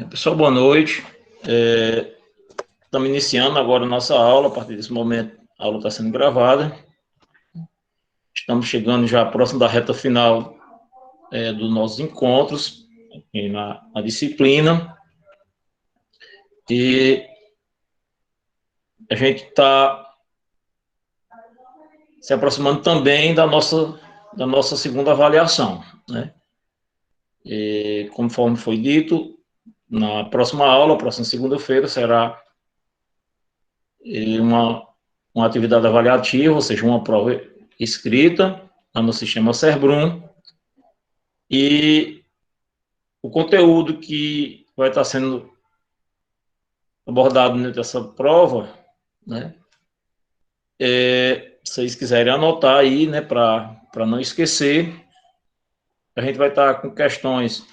Pessoal, boa noite. Estamos iniciando agora a nossa aula. A partir desse momento, a aula está sendo gravada. Estamos chegando já próximo da reta final dos nossos encontros na disciplina. E a gente está se aproximando também da nossa segunda avaliação, né? E, conforme foi dito, na próxima aula, próxima segunda-feira, será uma atividade avaliativa, ou seja, uma prova escrita no sistema Cerbrum, e o conteúdo que vai estar sendo abordado nessa prova, né, se vocês quiserem anotar aí, né, para não esquecer, a gente vai estar com questões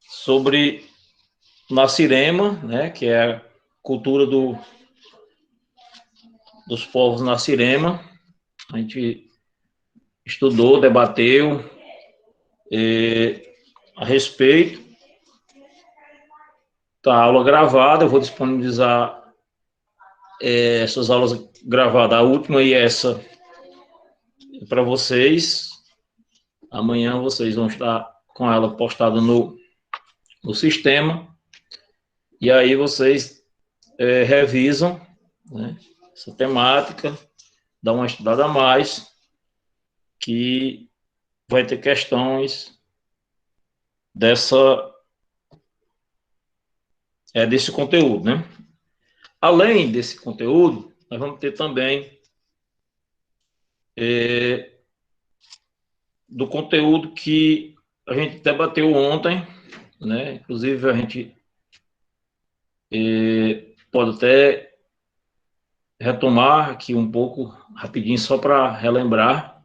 sobre Nascirema, né, que é a cultura dos povos Nascirema. A gente estudou, debateu a respeito. Tá, aula gravada, eu vou disponibilizar essas aulas gravadas, a última e essa, para vocês. Amanhã vocês vão estar com ela postada no sistema, e aí vocês revisam, né, essa temática, dá uma estudada a mais, que vai ter questões desse conteúdo, né? Além desse conteúdo, nós vamos ter também do conteúdo que a gente debateu ontem, né? Inclusive, a gente pode até retomar aqui um pouco, rapidinho, só para relembrar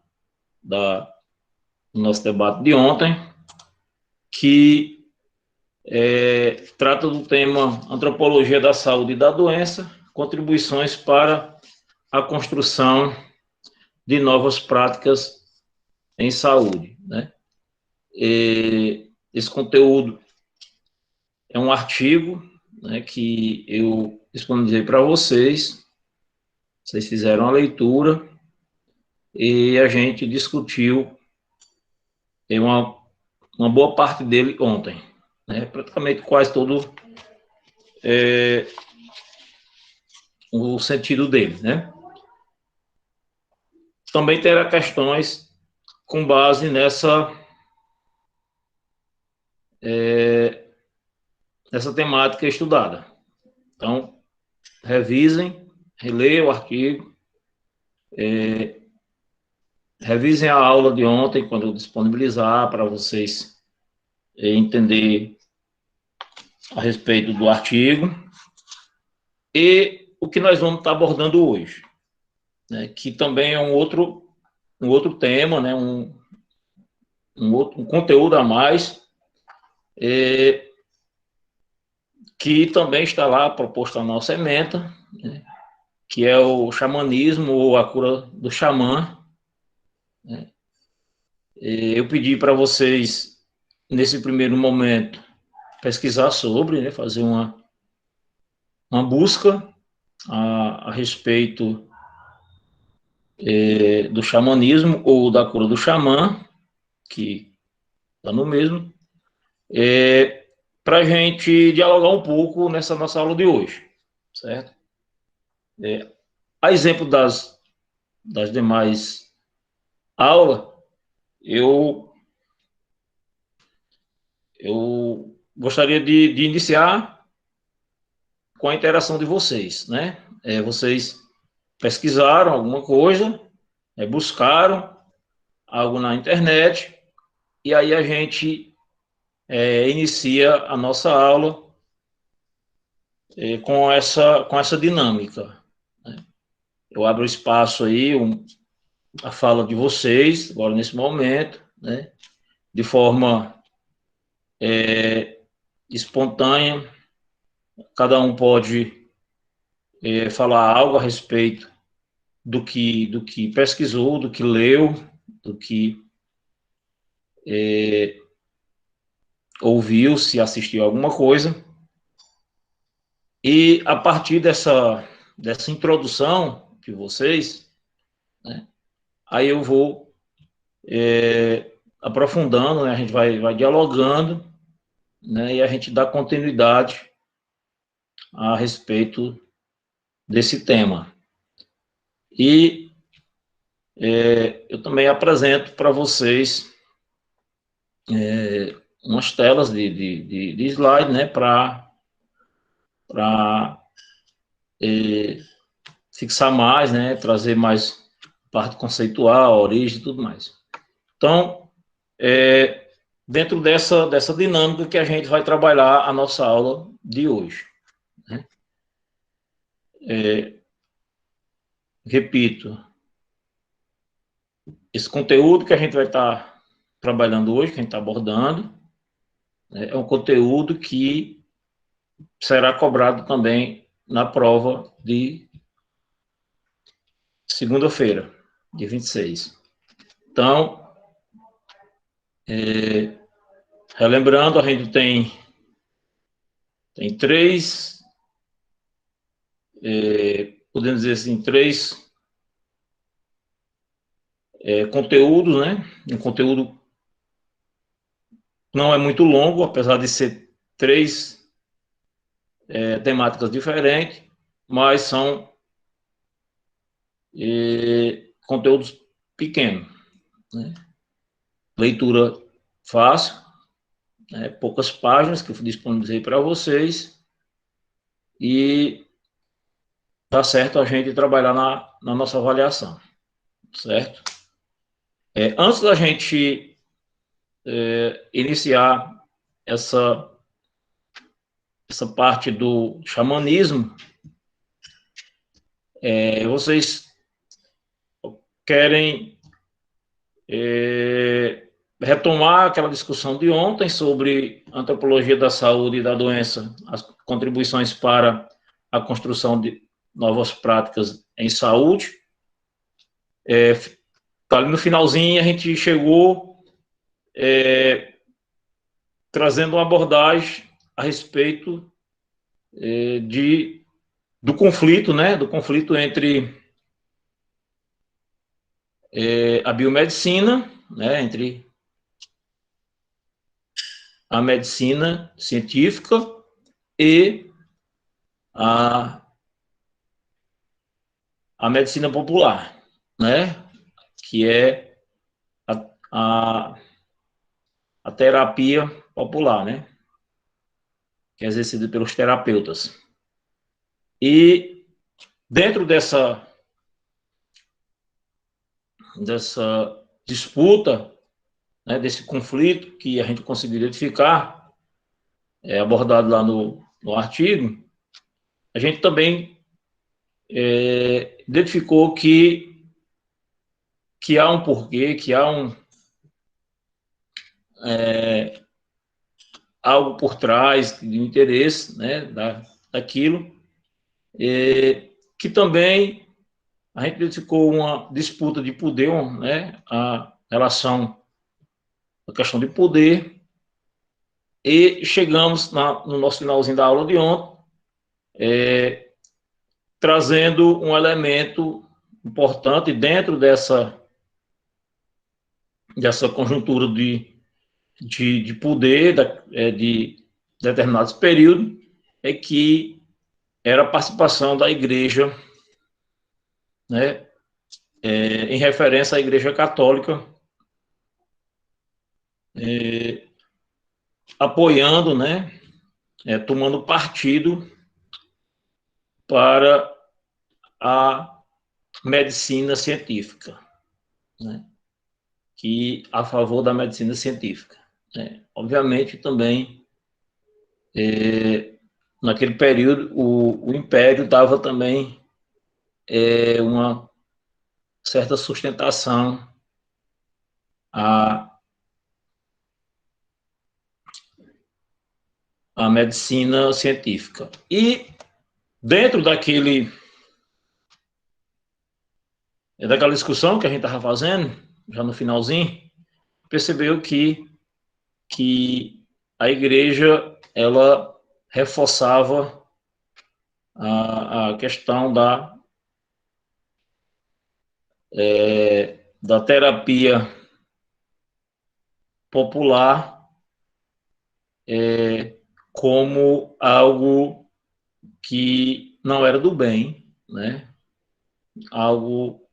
do nosso debate de ontem, que trata do tema Antropologia da Saúde e da Doença, contribuições para a construção de novas práticas em saúde, né? Esse conteúdo é um artigo, né, que eu disponibilizei para vocês fizeram a leitura e a gente discutiu uma boa parte dele ontem, né, praticamente quase todo o sentido dele, né. Também terá questões com base nessa temática estudada. Então, revisem, releiam o artigo, revisem a aula de ontem, quando eu disponibilizar, para vocês entender a respeito do artigo. E o que nós vamos estar abordando hoje, né, que também é um outro tema, né, um conteúdo a mais, que também está lá proposto na nossa ementa, né, que é o xamanismo ou a cura do xamã, né. Eu pedi para vocês, nesse primeiro momento, pesquisar sobre, né, fazer uma busca a respeito do xamanismo ou da cura do xamã, que está no mesmo, para a gente dialogar um pouco nessa nossa aula de hoje, certo? A exemplo das demais aulas, eu gostaria de iniciar com a interação de vocês, né? Vocês pesquisaram alguma coisa, buscaram algo na internet, e aí a gente inicia a nossa aula com essa dinâmica, né? Eu abro espaço aí, a fala de vocês, agora nesse momento, né, de forma espontânea. Cada um pode falar algo a respeito do que pesquisou, do que leu, do que ouviu, se assistiu alguma coisa. E a partir dessa introdução de vocês, né, aí eu vou aprofundando, né, a gente vai dialogando, né, e a gente dá continuidade a respeito desse tema. E eu também apresento para vocês umas telas de slide, né, para fixar mais, né, trazer mais parte conceitual, origem e tudo mais. Então, dentro dessa dinâmica que a gente vai trabalhar a nossa aula de hoje. Né? Repito, esse conteúdo que a gente vai estar trabalhando hoje, que a gente está abordando, né, é um conteúdo que será cobrado também na prova de segunda-feira, dia 26. Então, relembrando, a gente tem três, podemos dizer assim, três conteúdos, né? Um conteúdo não é muito longo, apesar de ser três temáticas diferentes, mas são conteúdos pequenos, né? Leitura fácil, né? Poucas páginas que eu disponibilizei para vocês e dá certo a gente trabalhar na nossa avaliação, certo? Antes da gente iniciar essa parte do xamanismo, vocês querem retomar aquela discussão de ontem sobre antropologia da saúde e da doença, as contribuições para a construção de novas práticas em saúde. Ali no finalzinho a gente chegou trazendo uma abordagem a respeito do conflito, né, do conflito entre a biomedicina, né, entre a medicina científica e a medicina popular, né, que é a terapia popular, né, que é exercida pelos terapeutas. E dentro dessa disputa, né, desse conflito que a gente conseguiu identificar, abordado lá no artigo, a gente também identificou que há um porquê, que há algo por trás de interesse, né, daquilo, que também a gente identificou uma disputa de poder, né, a questão de poder, e chegamos no nosso finalzinho da aula de ontem, trazendo um elemento importante dentro dessa conjuntura de poder de determinados períodos, que era a participação da igreja, né, em referência à Igreja Católica, apoiando, né, tomando partido para a medicina científica, né, que a favor da medicina científica. Né. Obviamente, também, naquele período, o Império dava também uma certa sustentação à medicina científica. E dentro daquela discussão que a gente estava fazendo, já no finalzinho, percebeu que a igreja, ela reforçava a questão da terapia popular como algo que não era do bem, né? Algo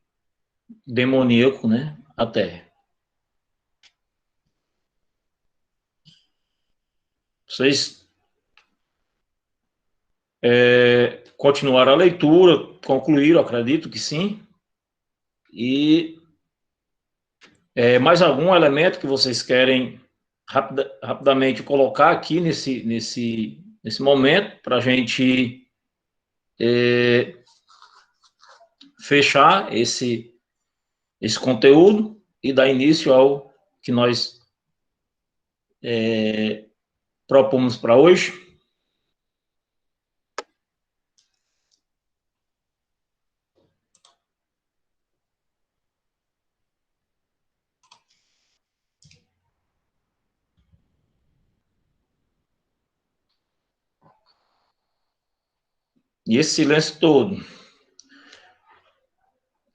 demoníaco, né? Até. Vocês continuaram a leitura, concluíram, acredito que sim. E mais algum elemento que vocês querem rapidamente colocar aqui nesse momento para a gente fechar esse conteúdo e dar início ao que nós propomos para hoje? E esse silêncio todo,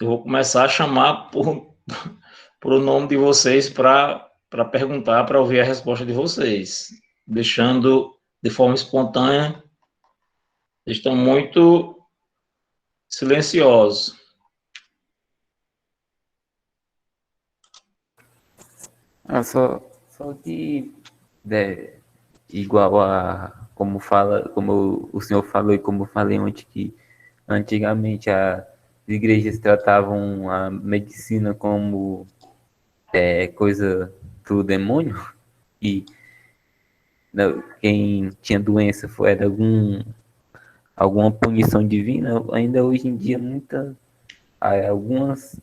eu vou começar a chamar por o nome de vocês para perguntar, para ouvir a resposta de vocês, deixando de forma espontânea. Estão muito silenciosos. Só que igual a como o senhor falou e como eu falei ontem, que antigamente as igrejas tratavam a medicina como coisa do demônio, e quem tinha doença era alguma punição divina. Ainda hoje em dia algumas,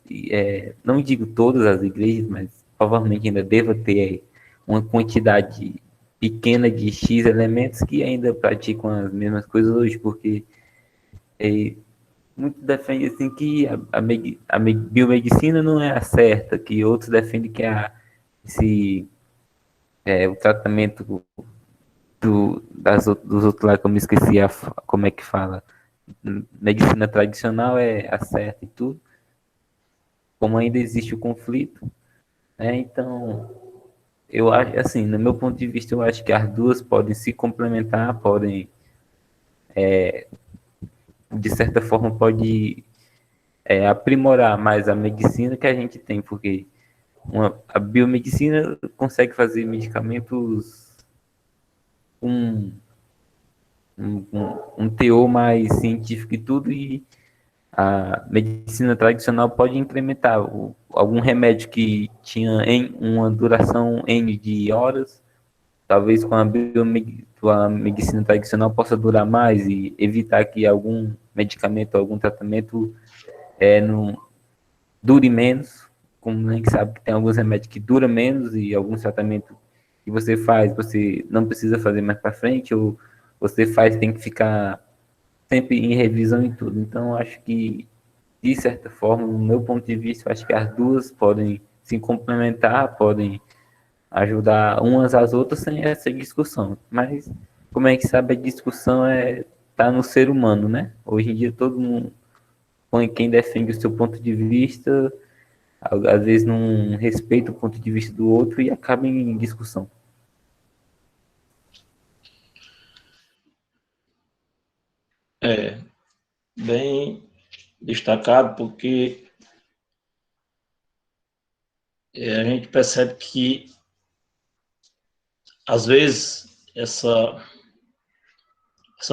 não digo todas as igrejas, mas provavelmente ainda deva ter uma quantidade pequena de X elementos que ainda praticam as mesmas coisas hoje, porque muitos defendem assim que a biomedicina não é a certa, que outros defendem que o tratamento dos outros lá, que eu me esqueci como é que fala, medicina tradicional é a certa e tudo. Como ainda existe o conflito, né? Então, eu acho, assim, no meu ponto de vista, eu acho que as duas podem se complementar, podem, de certa forma, pode aprimorar mais a medicina que a gente tem, porque a biomedicina consegue fazer medicamentos com um teor mais científico e tudo, e a medicina tradicional pode implementar algum remédio que tinha em uma duração N de horas, talvez com a medicina tradicional possa durar mais e evitar que algum medicamento, algum tratamento não dure menos, como a gente sabe que tem alguns remédios que duram menos e alguns tratamentos que você faz, você não precisa fazer mais para frente, ou você faz, tem que ficar sempre em revisão e tudo. Então, acho que, de certa forma, no meu ponto de vista, eu acho que as duas podem se complementar, podem ajudar umas às outras sem essa discussão. Mas, como é que sabe, a discussão tá no ser humano, né? Hoje em dia, todo mundo, quem defende o seu ponto de vista, às vezes não respeita o ponto de vista do outro e acaba em discussão. Bem destacado, porque a gente percebe que, às vezes, essa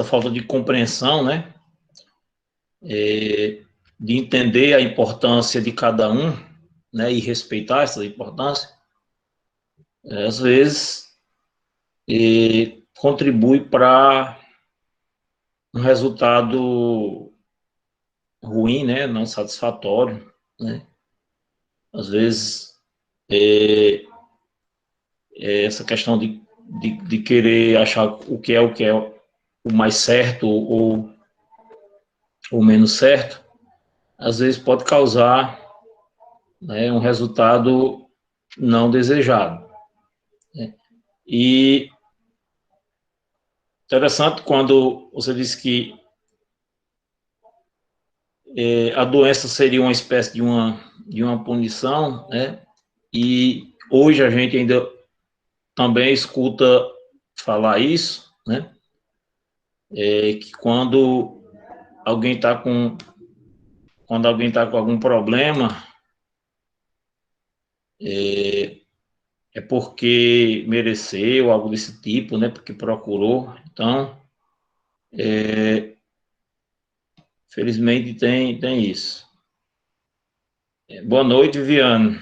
falta de compreensão, né, de entender a importância de cada um, né, e respeitar essa importância, às vezes contribui para um resultado ruim, né, não satisfatório, né. Às vezes essa questão de querer achar o que é o mais certo ou menos certo, às vezes pode causar, né, um resultado não desejado. Né? E interessante quando você disse que a doença seria uma espécie de uma punição, né? E hoje a gente ainda também escuta falar isso, né? Que alguém está quando alguém está com algum problema, é porque mereceu algo desse tipo, né? Porque procurou. Então, felizmente tem isso. Boa noite, Viviane.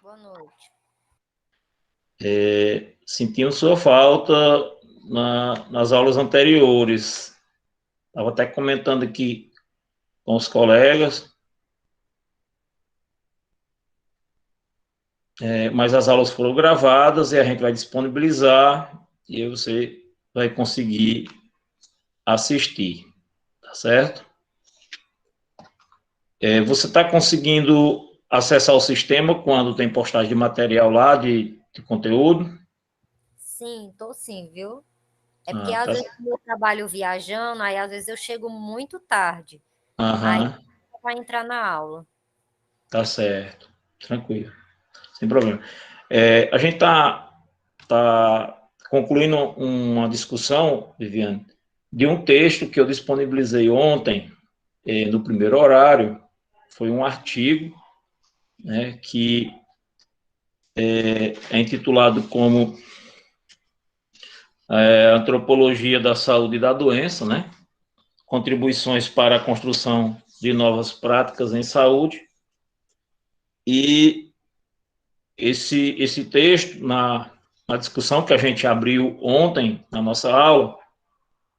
Boa noite. Sentimos sua falta nas aulas anteriores. Estava até comentando aqui com os colegas, mas as aulas foram gravadas e a gente vai disponibilizar e aí você vai conseguir assistir, tá certo? Você está conseguindo acessar o sistema quando tem postagem de material lá, de conteúdo? Sim, tô sim, viu? É porque Ah, às tá. vezes eu trabalho viajando, aí às vezes eu chego muito tarde. Aí Aham, vai entrar na aula. tá certo. Tranquilo, sem problema. A gente tá concluindo uma discussão, Viviane, de um texto que eu disponibilizei ontem, no primeiro horário. Foi um artigo, né, que é intitulado como Antropologia da Saúde e da Doença, né? Contribuições para a construção de novas práticas em saúde. E esse texto, na discussão que a gente abriu ontem na nossa aula,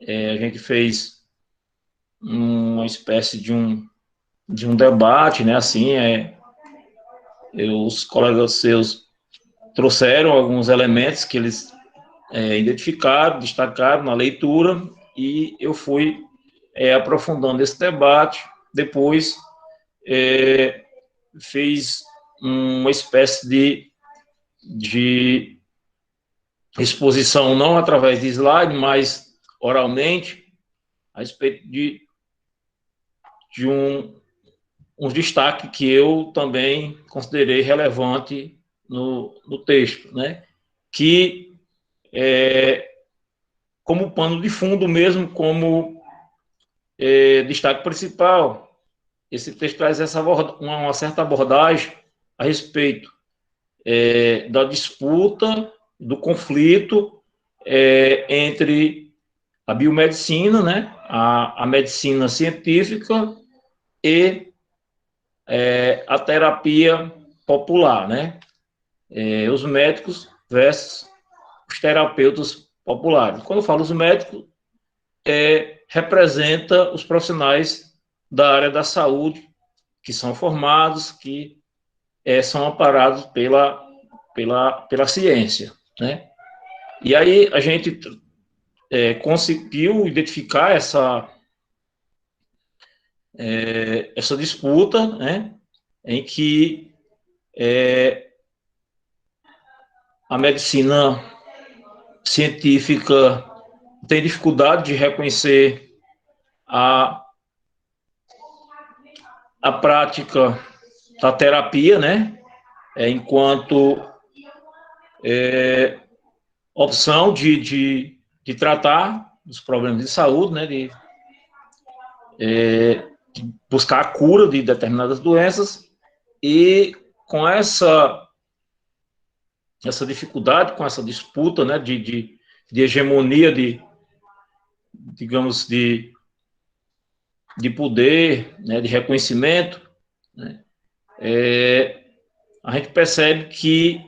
a gente fez uma espécie de um debate, né? Assim, os colegas seus trouxeram alguns elementos que eles identificaram, destacaram na leitura, e eu fui aprofundando esse debate. Depois, fiz uma espécie de exposição, não através de slide, mas oralmente, a respeito de uns destaques que eu também considerei relevante no texto, né? Que, como pano de fundo mesmo, como destaque principal, esse texto traz uma certa abordagem a respeito da disputa, do conflito entre a biomedicina, né, a medicina científica e a terapia popular, né, os médicos versus os terapeutas populares. Quando eu falo os médicos, representa os profissionais da área da saúde que são formados, que são amparados pela ciência, né? E aí a gente conseguiu identificar essa disputa, né, em que a medicina científica tem dificuldade de reconhecer a, a prática da terapia, né, enquanto opção de tratar os problemas de saúde, né, de buscar a cura de determinadas doenças, e com essa dificuldade, com essa disputa, né, de hegemonia, digamos, de poder, né, de reconhecimento, né, a gente percebe que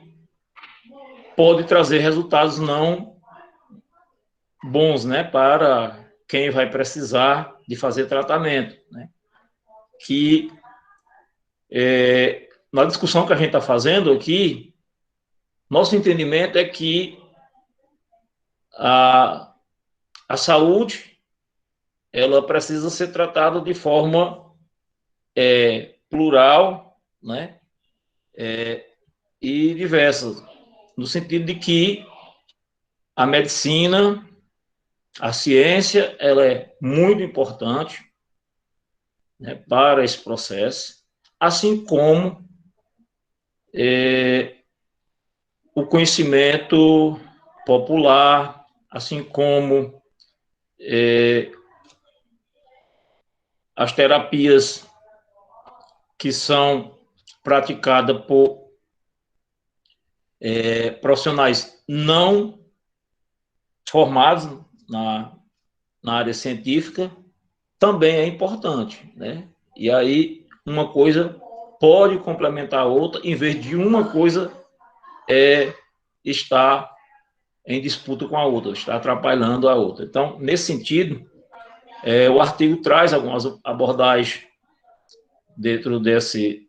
pode trazer resultados não bons, né, para quem vai precisar de fazer tratamento, né, que na discussão que a gente está fazendo aqui, nosso entendimento é que a saúde ela precisa ser tratada de forma plural, né, e diversas, no sentido de que a medicina, a ciência, ela é muito importante, né, para esse processo, assim como o conhecimento popular, assim como as terapias que são praticadas por profissionais não formados na área científica, também é importante, né? E aí uma coisa pode complementar a outra, em vez de uma coisa estar em disputa com a outra, estar atrapalhando a outra. Então, nesse sentido, o artigo traz algumas abordagens dentro desse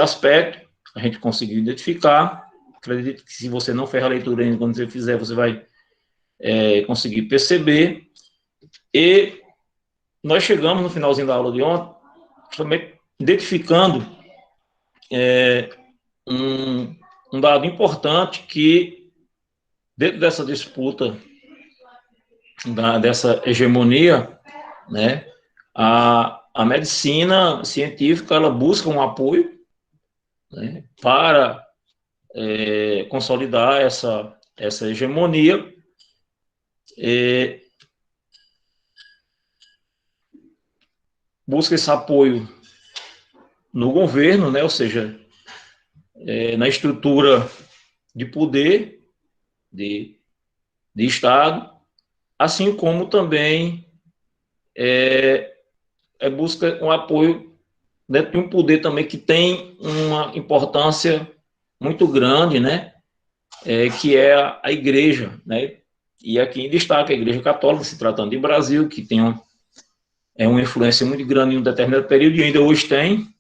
aspecto, a gente conseguiu identificar. Acredito que se você não fez a leitura ainda, quando você fizer, você vai conseguir perceber. E nós chegamos no finalzinho da aula de ontem, também identificando um dado importante que, dentro dessa disputa, dessa hegemonia, né, a medicina científica, ela busca um apoio, né, para consolidar essa hegemonia, busca esse apoio no governo, né, ou seja, na estrutura de poder de Estado, assim como também busca um apoio dentro de um poder também que tem uma importância muito grande, né, que é a igreja, né, e aqui em destaque a Igreja Católica, se tratando de Brasil, que tem uma influência muito grande em um determinado período, e ainda hoje tem,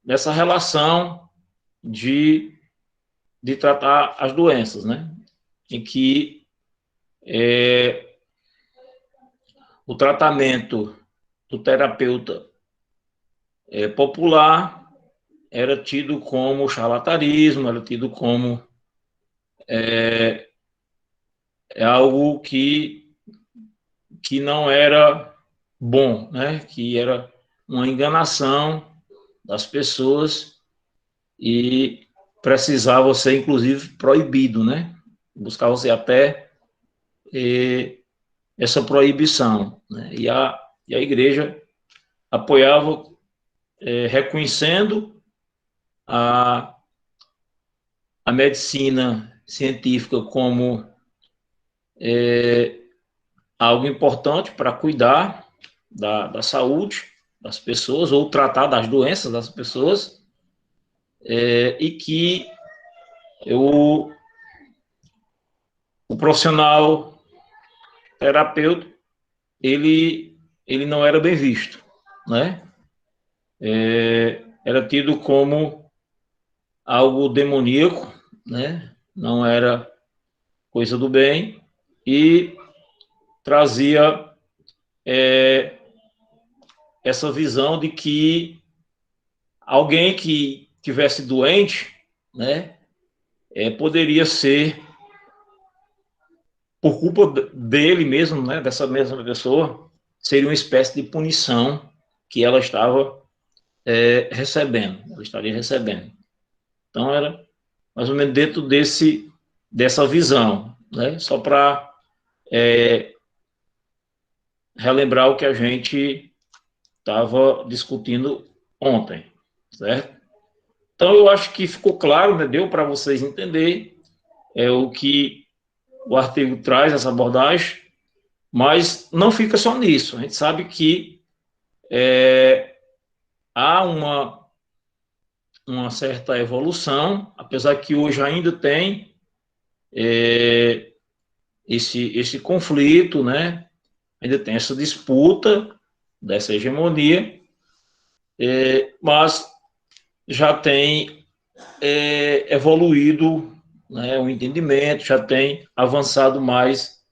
nessa relação de tratar as doenças, né, em que o tratamento do terapeuta popular era tido como charlatanismo, era tido como algo que não era bom, né? Que era uma enganação das pessoas e precisava ser, inclusive, proibido, né? Buscava-se até essa proibição, né? E a igreja apoiava, reconhecendo a, a medicina científica como algo importante para cuidar da saúde das pessoas ou tratar das doenças das pessoas, e que o profissional terapeuta ele não era bem visto, né? Era tido como algo demoníaco, né? Não era coisa do bem e trazia essa visão de que alguém que tivesse doente, né, poderia ser por culpa dele mesmo, né, dessa mesma pessoa, seria uma espécie de punição que ela estava recebendo, ela estaria recebendo. Então era mais ou menos dentro dessa visão, né, só para relembrar o que a gente estava discutindo ontem, certo? Então, eu acho que ficou claro, né? Deu para vocês entenderem o que o artigo traz, essa abordagem, mas não fica só nisso. A gente sabe que há uma certa evolução, apesar que hoje ainda tem esse conflito, né? Ainda tem essa disputa dessa hegemonia, mas já tem evoluído, né, o entendimento, já tem avançado mais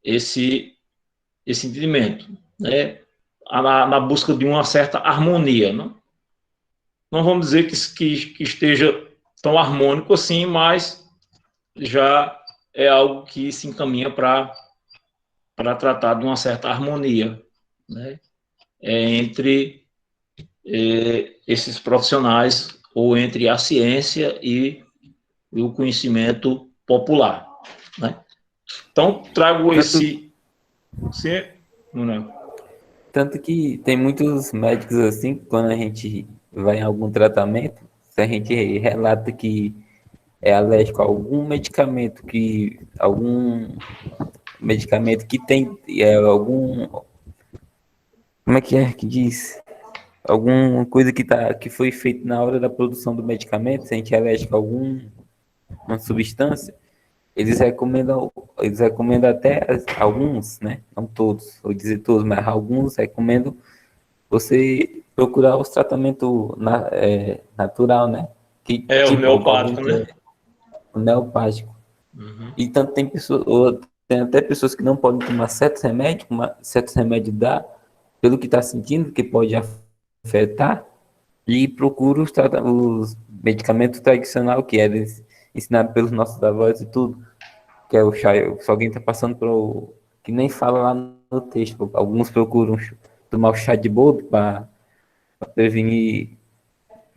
esse entendimento, né? na busca de uma certa harmonia. Não vamos dizer que esteja tão harmônico assim, mas já é algo que se encaminha para tratar de uma certa harmonia, né, entre esses profissionais, ou entre a ciência e o conhecimento popular, né? Então, trago Tanto, esse... Sim, Manuel? tanto que tem muitos médicos assim, que quando a gente vai em algum tratamento, se a gente relata que é alérgico a algum medicamento que tem algum, como é que diz? Alguma coisa que foi feita na hora da produção do medicamento, se a gente é alérgico a alguma substância, eles recomendam até alguns, né? Não todos, vou dizer todos, mas alguns recomendam você procurar os tratamentos natural, né? Que É, tipo, homeopático, alguns né? homeopático. Uhum. E tanto tem pessoas, ou tem até pessoas que não podem tomar certos remédios pelo que está sentindo, que pode afetar, e procura os medicamentos tradicionais que eram ensinados pelos nossos avós e tudo, que é o chá. Se alguém está passando que nem fala lá no texto, alguns procuram tomar o chá de boldo para prevenir.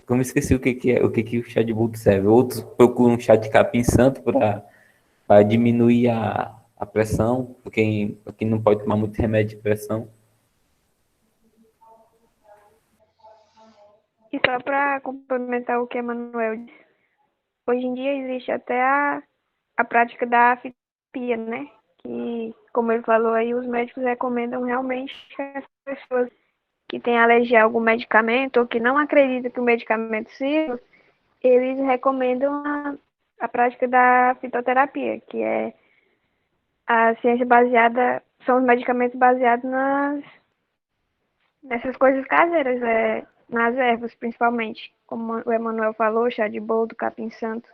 Como eu esqueci o que o chá de boldo serve. Outros procuram um chá de capim santo para diminuir a pressão, pra quem não pode tomar muito remédio de pressão. E só para complementar o que a Manuel disse, hoje em dia existe até a prática da fitoterapia, né? Que, como ele falou aí, os médicos recomendam realmente que as pessoas que têm alergia a algum medicamento ou que não acreditam que o medicamento sirva, eles recomendam a prática da fitoterapia, que é a ciência baseada, são os medicamentos baseados nessas coisas caseiras, nas ervas principalmente, como o Emanuel falou, chá de boldo, capim santo.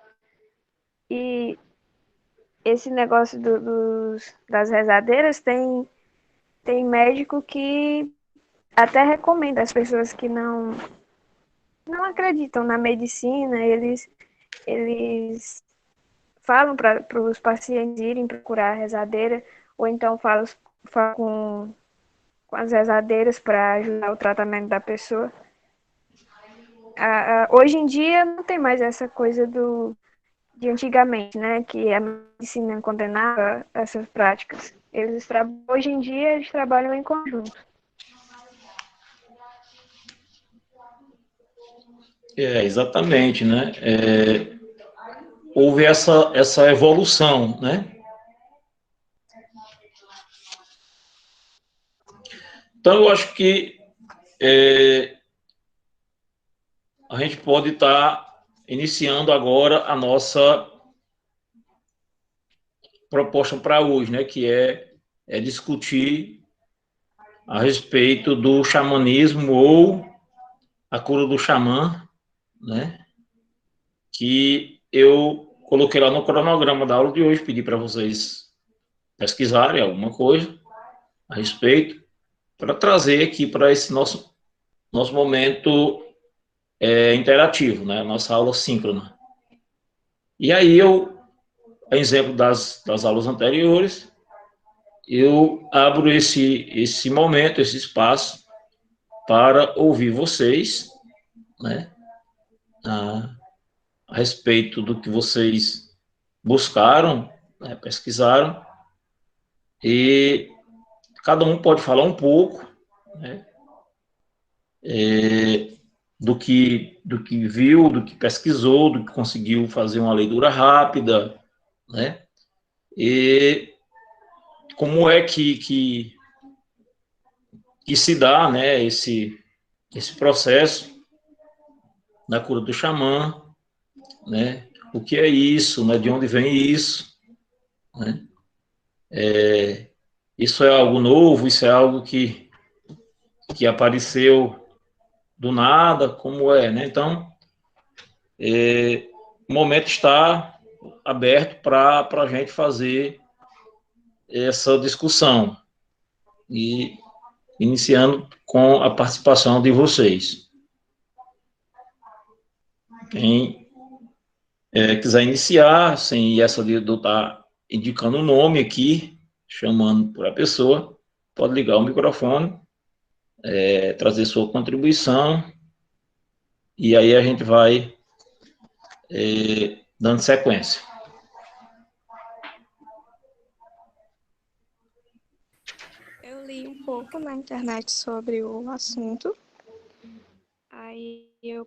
E esse negócio das rezadeiras tem médico que até recomenda as pessoas que não acreditam na medicina, eles falam para os pacientes irem procurar a rezadeira, ou então falam com as rezadeiras para ajudar o tratamento da pessoa. Hoje em dia não tem mais essa coisa de antigamente, né, que a medicina condenava essas práticas. Hoje em dia eles trabalham em conjunto. Exatamente, né? Houve essa evolução, né? Então, eu acho que a gente pode estar iniciando agora a nossa proposta para hoje, né? Que é discutir a respeito do xamanismo ou a cura do xamã, né? Que eu coloquei lá no cronograma da aula de hoje, pedi para vocês pesquisarem alguma coisa a respeito, para trazer aqui para esse nosso momento interativo, né? Nossa aula síncrona. E aí a exemplo das aulas anteriores, eu abro esse momento, esse espaço para ouvir vocês, né? A respeito do que vocês buscaram, né, pesquisaram, e cada um pode falar um pouco, né, do que viu, do que pesquisou, do que conseguiu fazer uma leitura rápida, né, e como é que se dá, né, esse processo da cura do xamã, né, o que é isso, né, de onde vem isso, né, isso é algo novo, isso é algo que apareceu do nada, como é, né? Então, o momento está aberto para a gente fazer essa discussão. E iniciando com a participação de vocês. Quem quiser iniciar, sem essa de eu estar indicando o nome aqui, chamando por a pessoa, pode ligar o microfone, trazer sua contribuição, e aí a gente vai dando sequência. Eu li um pouco na internet sobre o assunto, aí eu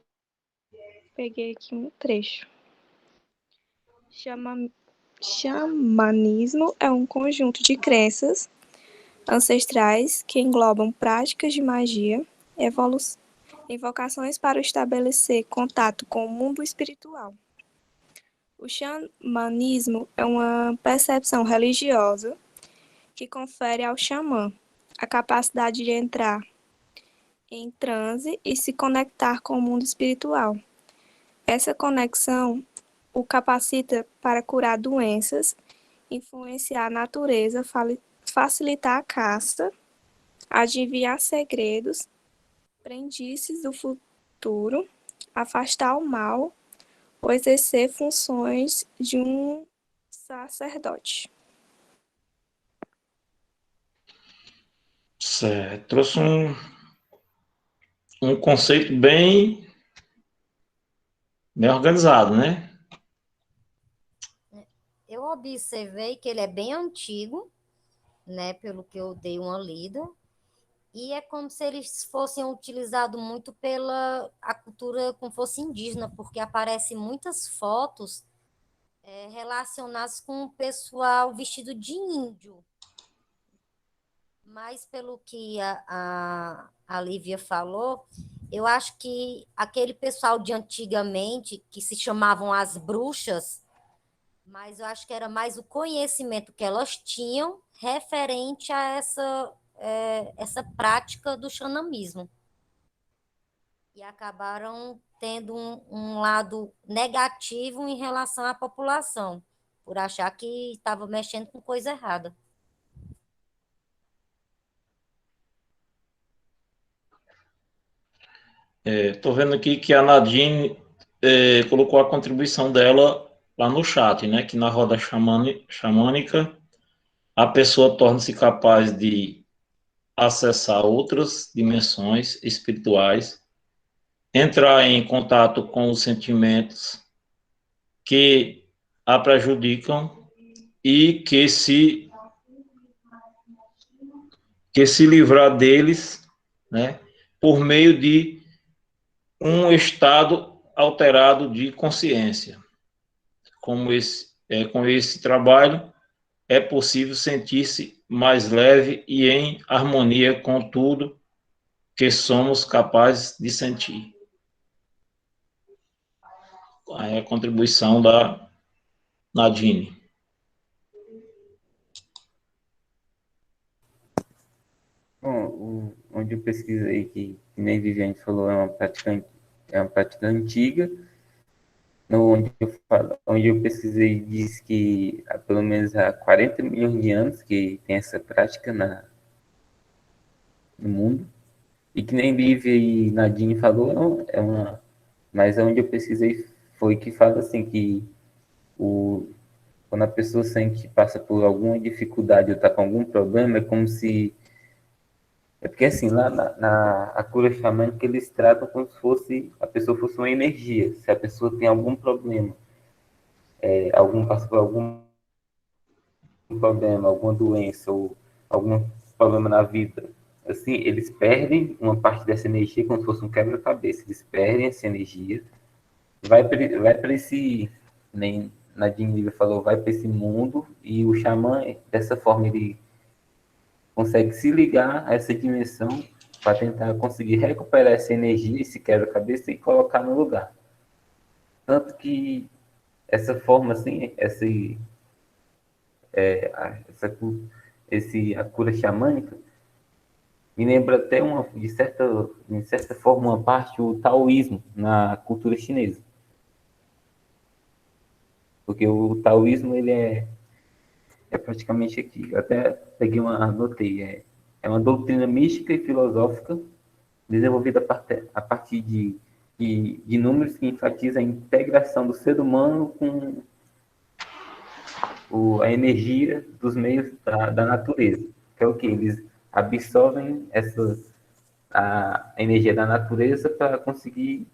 peguei aqui um trecho. Xamanismo é um conjunto de crenças ancestrais que englobam práticas de magia, invocações para estabelecer contato com o mundo espiritual. O xamanismo é uma percepção religiosa que confere ao xamã a capacidade de entrar em transe e se conectar com o mundo espiritual. Essa conexão o capacita para curar doenças, influenciar a natureza, facilitar a caça, adivinhar segredos, prendices do futuro, afastar o mal ou exercer funções de um sacerdote. Certo. Trouxe um conceito bem organizado, né? Eu observei que ele é bem antigo, né, pelo que eu dei uma lida, e é como se eles fossem utilizados muito pela a cultura como fosse indígena, porque aparecem muitas fotos relacionadas com o pessoal vestido de índio. Mas pelo que a Lívia falou, eu acho que aquele pessoal de antigamente, que se chamavam as bruxas, mas eu acho que era mais o conhecimento que elas tinham referente a essa prática do xamanismo. E acabaram tendo um lado negativo em relação à população, por achar que estava mexendo com coisa errada. Estou vendo aqui que a Nadine colocou a contribuição dela lá no chat, né? Que na roda xamânica a pessoa torna-se capaz de acessar outras dimensões espirituais, entrar em contato com os sentimentos que a prejudicam e que se livrar deles, né? Por meio de um estado alterado de consciência. Com esse trabalho, é possível sentir-se mais leve e em harmonia com tudo que somos capazes de sentir. Aí a contribuição da Nadine. Bom, onde eu pesquisei que nem Viviane falou, é uma prática antiga. Onde eu pesquisei diz que há pelo menos há 40 milhões de anos que tem essa prática no mundo. E que nem Lívia e Nadine falou, mas onde eu pesquisei foi que fala assim que quando a pessoa sente que passa por alguma dificuldade ou está com algum problema, é como se... É porque assim, lá a cura xamânica, eles tratam como se a pessoa fosse uma energia. Se a pessoa tem algum problema, passa por algum problema, alguma doença ou algum problema na vida, assim, eles perdem uma parte dessa energia como se fosse um quebra-cabeça. Eles perdem essa energia, vai para esse, nem Nadine Lívia falou, vai para esse mundo e o xamã, dessa forma, ele consegue se ligar a essa dimensão para tentar conseguir recuperar essa energia, esse quebra-cabeça e colocar no lugar. Tanto que essa forma, assim, a cura xamânica me lembra até de certa forma, uma parte o taoísmo na cultura chinesa. Porque o taoísmo, ele é praticamente aqui. Eu até anotei, É uma doutrina mística e filosófica desenvolvida a partir de números que enfatiza a integração do ser humano com a energia dos meios da natureza, que é o que eles absorvem a energia da natureza para conseguir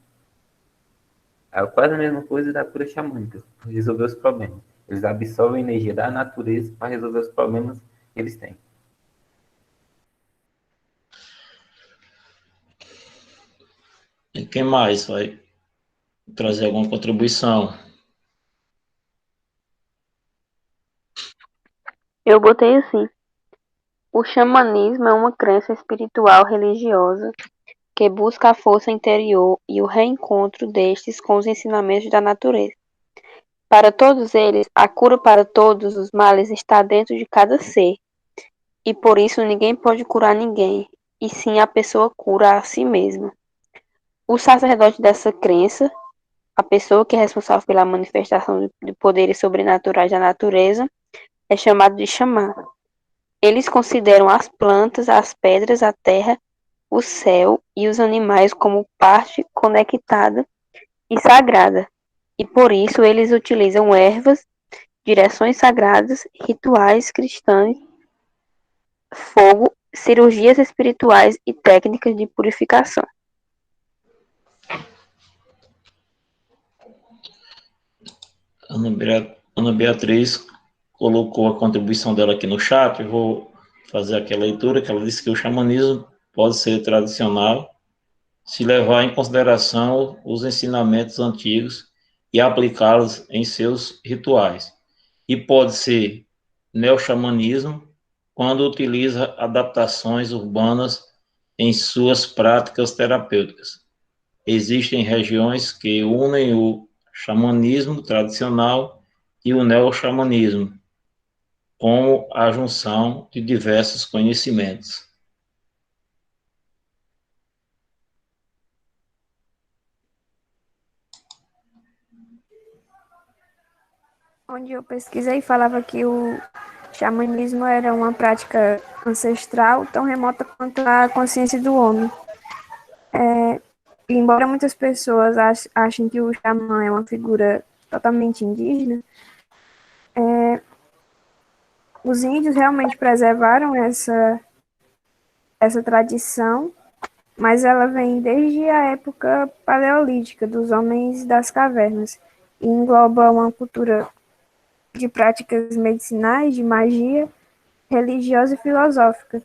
quase a mesma coisa da cura xamânica, resolver os problemas. Eles absorvem a energia da natureza para resolver os problemas que eles têm. E quem mais vai trazer alguma contribuição? Eu botei assim: o xamanismo é uma crença espiritual religiosa que busca a força interior e o reencontro destes com os ensinamentos da natureza. Para todos eles, a cura para todos os males está dentro de cada ser, e por isso ninguém pode curar ninguém, e sim a pessoa cura a si mesma. O sacerdote dessa crença, a pessoa que é responsável pela manifestação de poderes sobrenaturais da natureza, é chamado de xamã. Eles consideram as plantas, as pedras, a terra, o céu e os animais como parte conectada e sagrada, e por isso eles utilizam ervas, direções sagradas, rituais cristãos, fogo, cirurgias espirituais e técnicas de purificação. Ana Beatriz colocou a contribuição dela aqui no chat. Eu vou fazer aqui a leitura, que ela disse que o xamanismo pode ser tradicional se levar em consideração os ensinamentos antigos e aplicá-los em seus rituais. E pode ser neo-xamanismo quando utiliza adaptações urbanas em suas práticas terapêuticas. Existem regiões que unem o xamanismo tradicional e o neo-xamanismo, como a junção de diversos conhecimentos. Onde eu pesquisei, falava que o xamanismo era uma prática ancestral tão remota quanto a consciência do homem. Embora muitas pessoas achem que o xamã é uma figura totalmente indígena, os índios realmente preservaram essa tradição, mas ela vem desde a época paleolítica, dos homens das cavernas, e engloba uma cultura de práticas medicinais, de magia, religiosa e filosófica,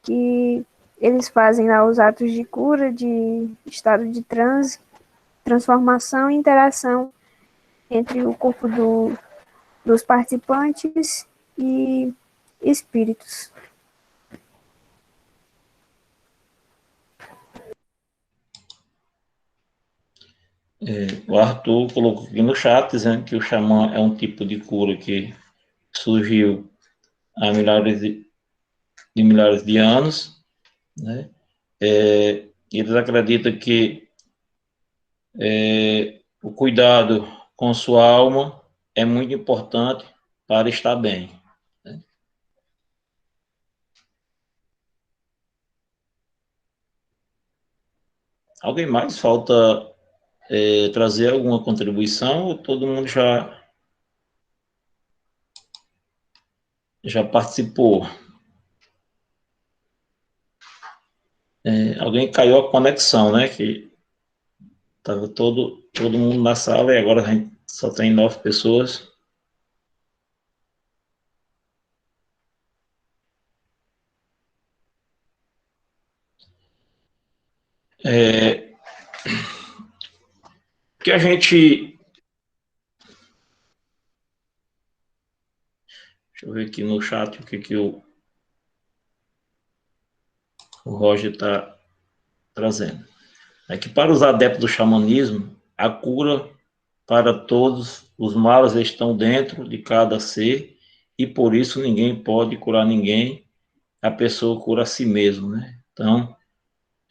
que eles fazem lá os atos de cura, de estado de transe, transformação e interação entre o corpo dos participantes e espíritos. O Arthur colocou aqui no chat dizendo que o xamã é um tipo de cura que surgiu há milhares de anos, né? Eles acreditam que o cuidado com sua alma é muito importante para estar bem. Né? Alguém mais falta trazer alguma contribuição ou todo mundo já participou? Alguém caiu a conexão, né? Que estava todo mundo na sala e agora a gente só tem 9 pessoas. Que a gente... Deixa eu ver aqui no chat o que o Roger está trazendo. É que para os adeptos do xamanismo, a cura para todos os males estão dentro de cada ser e por isso ninguém pode curar ninguém, a pessoa cura a si mesmo, né? Então,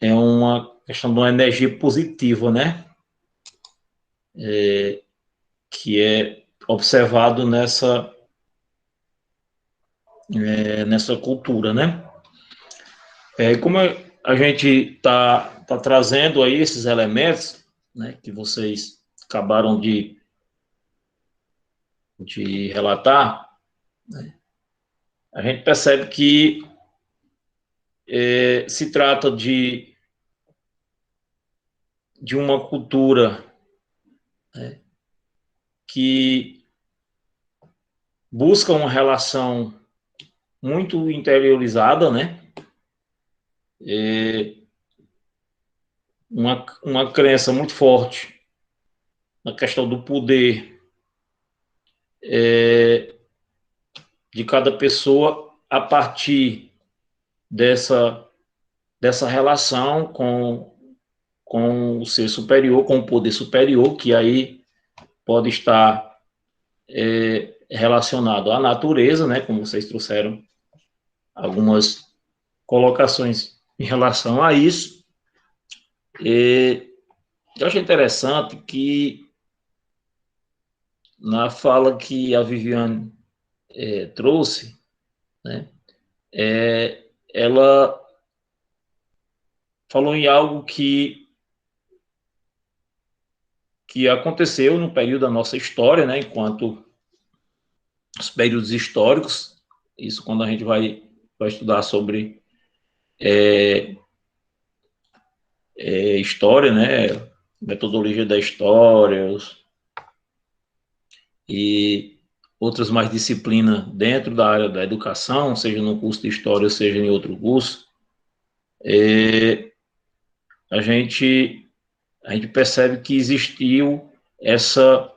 é uma questão de uma energia positiva, né? Que é observado nessa cultura, né? Como a gente está trazendo aí esses elementos, né, que vocês acabaram de relatar, né, a gente percebe que se trata de uma cultura, né, que busca uma relação muito interiorizada, né? Uma crença muito forte na questão do poder de cada pessoa a partir dessa relação com o ser superior, com o poder superior, que aí pode estar relacionado à natureza, né? Como vocês trouxeram algumas colocações em relação a isso. Eu acho interessante que na fala que a Viviane trouxe, né, ela falou em algo que aconteceu no período da nossa história, né, enquanto os períodos históricos, isso quando a gente vai estudar sobre história, né, metodologia da história, e outras mais disciplinas dentro da área da educação, seja no curso de história, seja em outro curso, a gente percebe que existiu essa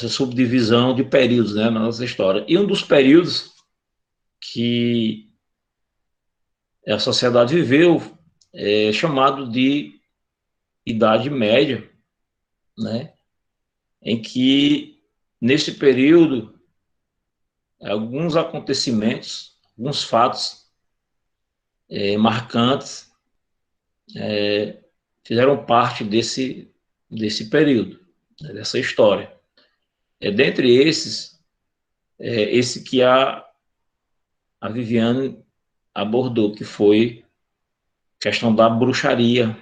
subdivisão de períodos, né, na nossa história. E um dos períodos que a sociedade viveu é chamado de Idade Média, né, em que, nesse período, alguns acontecimentos, alguns fatos marcantes fizeram parte desse período, né, dessa história. Dentre esses, esse que a Viviane abordou, que foi a questão da bruxaria,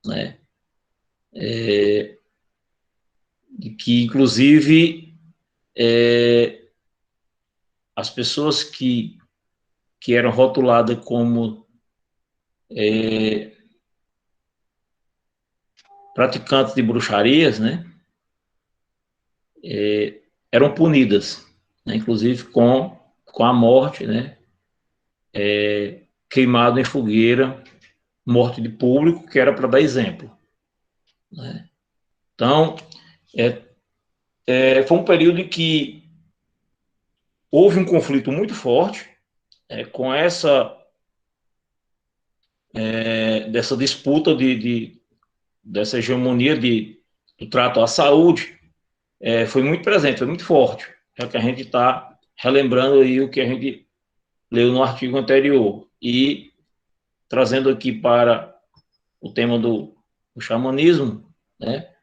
né? Que, inclusive, as pessoas que eram rotuladas como praticantes de bruxarias, né, eram punidas, né, inclusive com a morte, né, queimado em fogueira, morte de público, que era para dar exemplo, né? Então, foi um período em que houve um conflito muito forte com dessa disputa dessa hegemonia do trato à saúde, foi muito presente, foi muito forte, já que a gente está relembrando aí o que a gente leu no artigo anterior e trazendo aqui para o tema do xamanismo, né?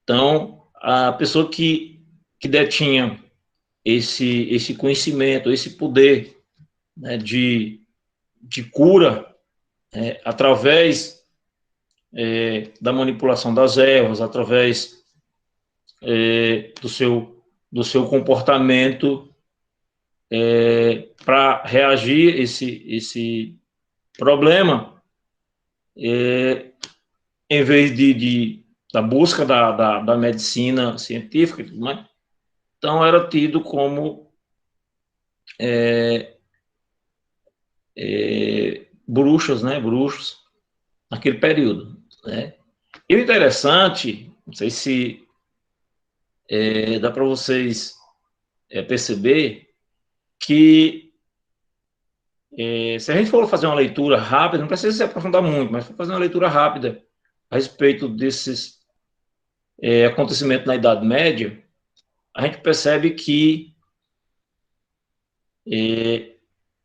Então, a pessoa que detinha esse conhecimento, esse poder, né, de cura, através da manipulação das ervas, através do seu comportamento para reagir esse problema, em vez da busca da medicina científica e tudo mais. Então, era tido como bruxas, né, bruxos, naquele período, né? E o interessante, não sei se dá para vocês perceber que se a gente for fazer uma leitura rápida, não precisa se aprofundar muito, mas for fazer uma leitura rápida a respeito desses acontecimentos na Idade Média, a gente percebe que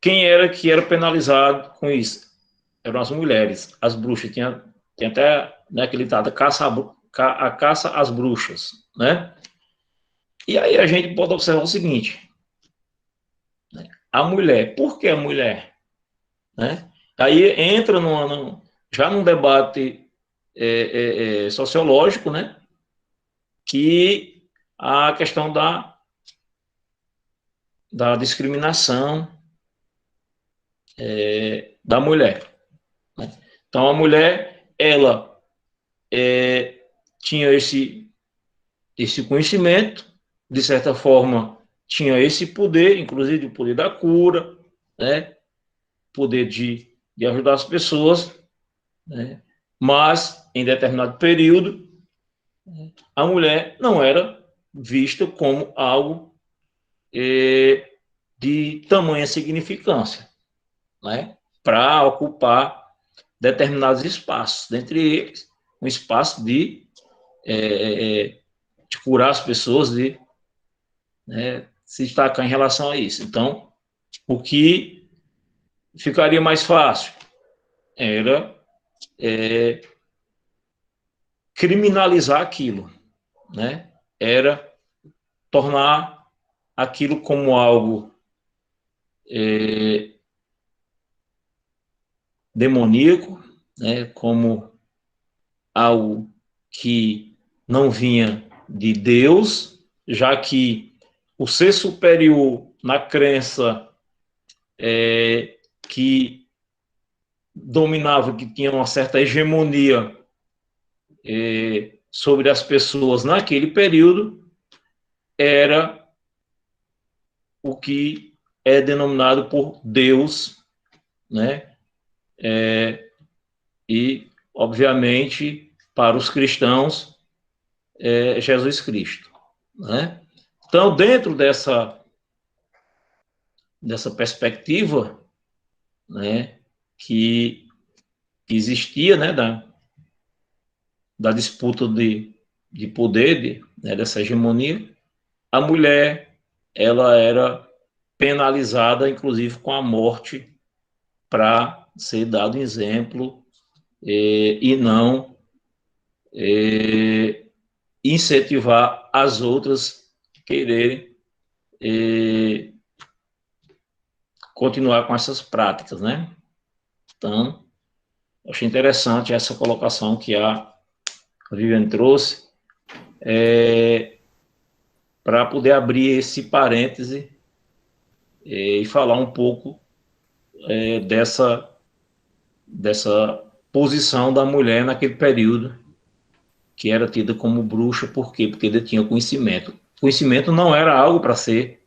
quem era que era penalizado com isso? Eram as mulheres, as bruxas. Tinha até, né, aquele ditado, a caça às bruxas, né? E aí a gente pode observar o seguinte, né? A mulher, por que a mulher? Né? Aí entra já num debate sociológico, né? Que a questão da discriminação da mulher. Né? Então, a mulher, ela tinha esse conhecimento, de certa forma, tinha esse poder, inclusive o poder da cura, né? Poder de ajudar as pessoas, né? Mas, em determinado período, a mulher não era vista como algo de tamanha significância, né? Para ocupar determinados espaços, dentre eles, um espaço de curar as pessoas, de se destacar em relação a isso. Então, o que ficaria mais fácil era criminalizar aquilo, né? Era tornar aquilo como algo demoníaco, né? Como algo que não vinha de Deus, já que o ser superior na crença que dominava, que tinha uma certa hegemonia sobre as pessoas naquele período, era o que é denominado por Deus, né? E, obviamente, para os cristãos, Jesus Cristo, né? Então, dentro dessa perspectiva, né, que existia, né, da disputa de poder, né, dessa hegemonia, a mulher, ela era penalizada, inclusive, com a morte, para ser dado exemplo e não incentivar as outras a quererem continuar com essas práticas, né? Então, achei interessante essa colocação que a Viviane trouxe, para poder abrir esse parêntese e falar um pouco dessa posição da mulher naquele período, que era tida como bruxa. Por quê? Porque ele tinha conhecimento. Conhecimento não era algo para ser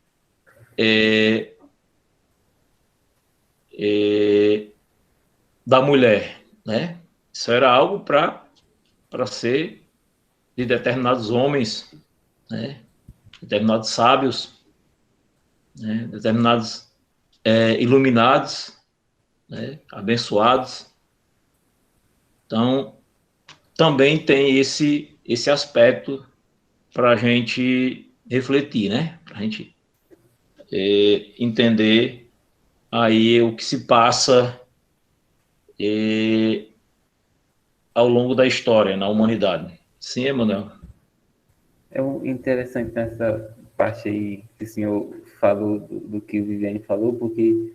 da mulher, né? Isso era algo para ser de determinados homens, né? Determinados sábios, né? Determinados iluminados, né? Abençoados. Então, também tem esse aspecto para a gente refletir, né? Para a gente entender aí o que se passa ao longo da história, na humanidade. Sim, Emanuel? É interessante nessa parte aí que o senhor falou, do que o Viviane falou, porque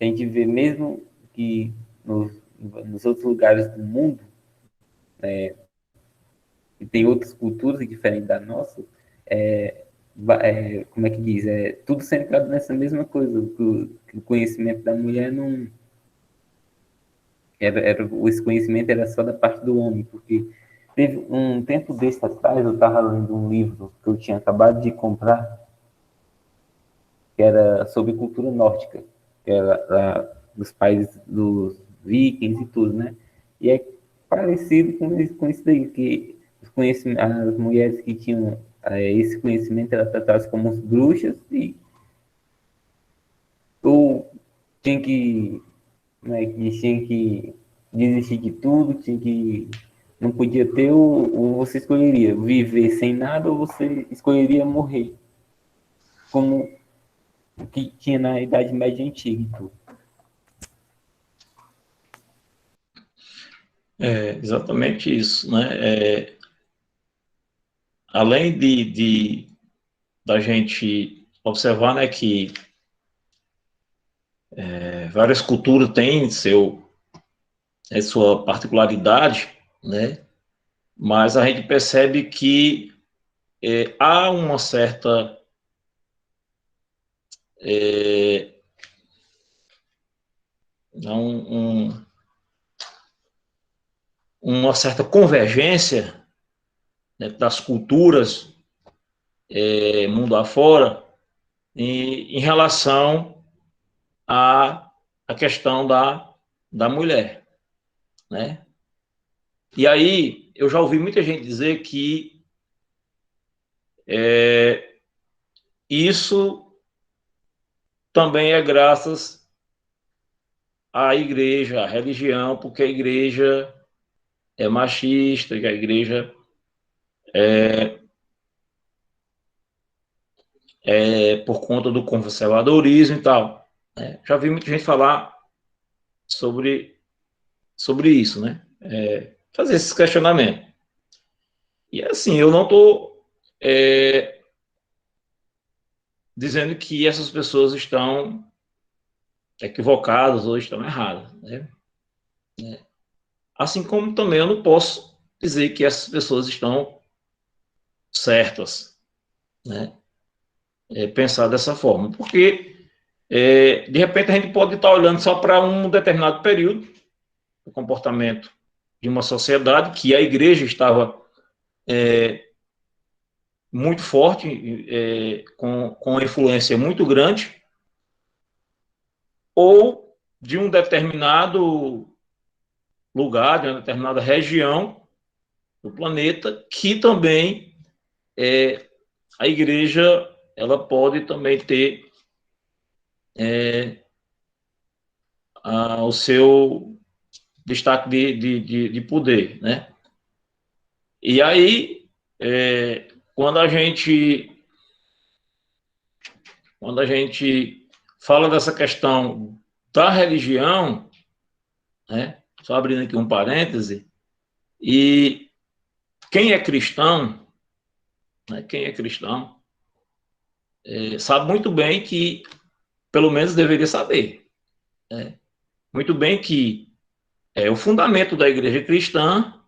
a gente vê mesmo que nos outros lugares do mundo, e tem outras culturas diferentes da nossa, como é que diz? Tudo centrado nessa mesma coisa, que o conhecimento da mulher não... esse conhecimento era só da parte do homem, porque teve um tempo desse atrás, eu estava lendo um livro que eu tinha acabado de comprar, que era sobre cultura nórdica, que era lá dos países dos vikings e tudo, né? E é parecido com isso daí, que as mulheres que tinham esse conhecimento eram tratadas como bruxas e ou tinha que, né, que tinha que desistir de tudo, tinha que não podia ter, ou você escolheria viver sem nada, ou você escolheria morrer, como o que tinha na Idade Média Antiga e tudo. Exatamente isso, né? Além da gente observar, né, que várias culturas têm sua particularidade, né? Mas a gente percebe que há uma certa uma certa convergência, né, das culturas mundo afora em relação à questão da mulher, né? E aí eu já ouvi muita gente dizer que isso também é graças à igreja, à religião, porque a igreja é machista, que a igreja é por conta do conservadorismo e tal, né? Já vi muita gente falar sobre isso, né? Fazer esses questionamentos. E assim, eu não estou dizendo que essas pessoas estão equivocadas ou estão erradas, né? Assim como também eu não posso dizer que essas pessoas estão certas, né? Pensar dessa forma, porque de repente a gente pode estar olhando só para um determinado período do comportamento de uma sociedade que a igreja estava muito forte, com influência muito grande, ou de um determinado lugar, de uma determinada região do planeta, que também a igreja ela pode também ter o seu destaque de poder, né? E aí, quando a gente fala dessa questão da religião, né? Só abrindo aqui um parêntese, e quem é cristão, né? Quem é cristão sabe muito bem que, pelo menos deveria saber, né? Muito bem que o fundamento da igreja cristã,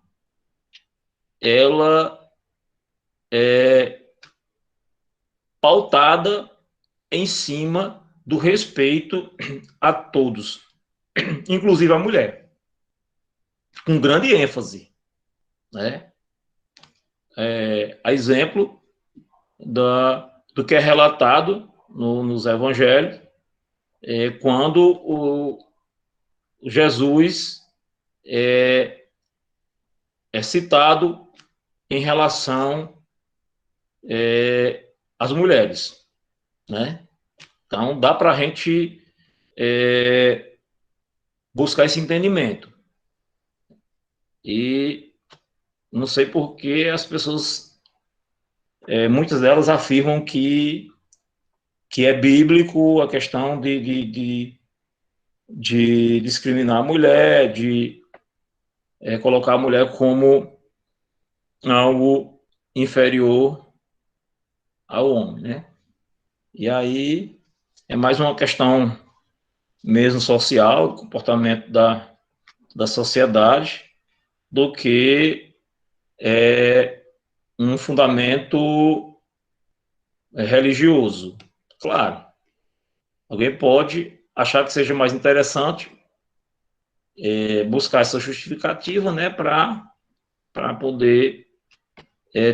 ela é pautada em cima do respeito a todos, inclusive a mulher, com grande ênfase, né? A exemplo do que é relatado nos evangelhos, quando o Jesus é citado em relação às mulheres, né? Então, dá para a gente buscar esse entendimento. E não sei por que as pessoas, muitas delas afirmam que é bíblico a questão de discriminar a mulher, de colocar a mulher como algo inferior ao homem, né? E aí é mais uma questão mesmo social, comportamento da sociedade, do que um fundamento religioso. Claro, alguém pode achar que seja mais interessante buscar essa justificativa, né, para poder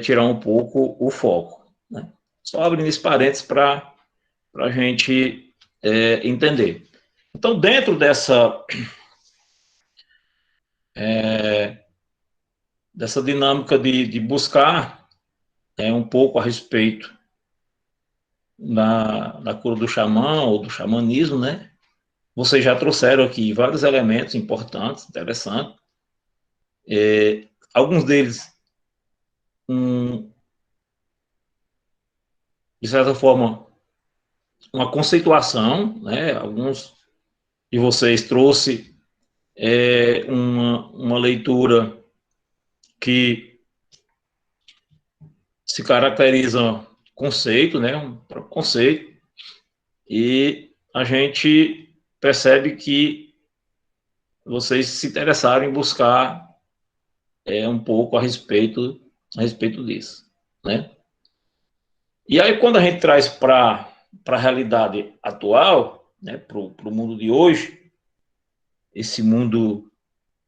tirar um pouco o foco, né? Só abrindo esse parênteses para a gente entender. Então, dentro dessa dinâmica de buscar um pouco a respeito da cura do xamã ou do xamanismo, né? Vocês já trouxeram aqui vários elementos importantes, interessantes. Alguns deles, de certa forma, uma conceituação, né? Alguns de vocês trouxe uma leitura que se caracteriza conceito, né? Um próprio conceito, e a gente percebe que vocês se interessarem em buscar um pouco a respeito disso, né? E aí, quando a gente traz para a realidade atual, né, para o mundo de hoje, esse mundo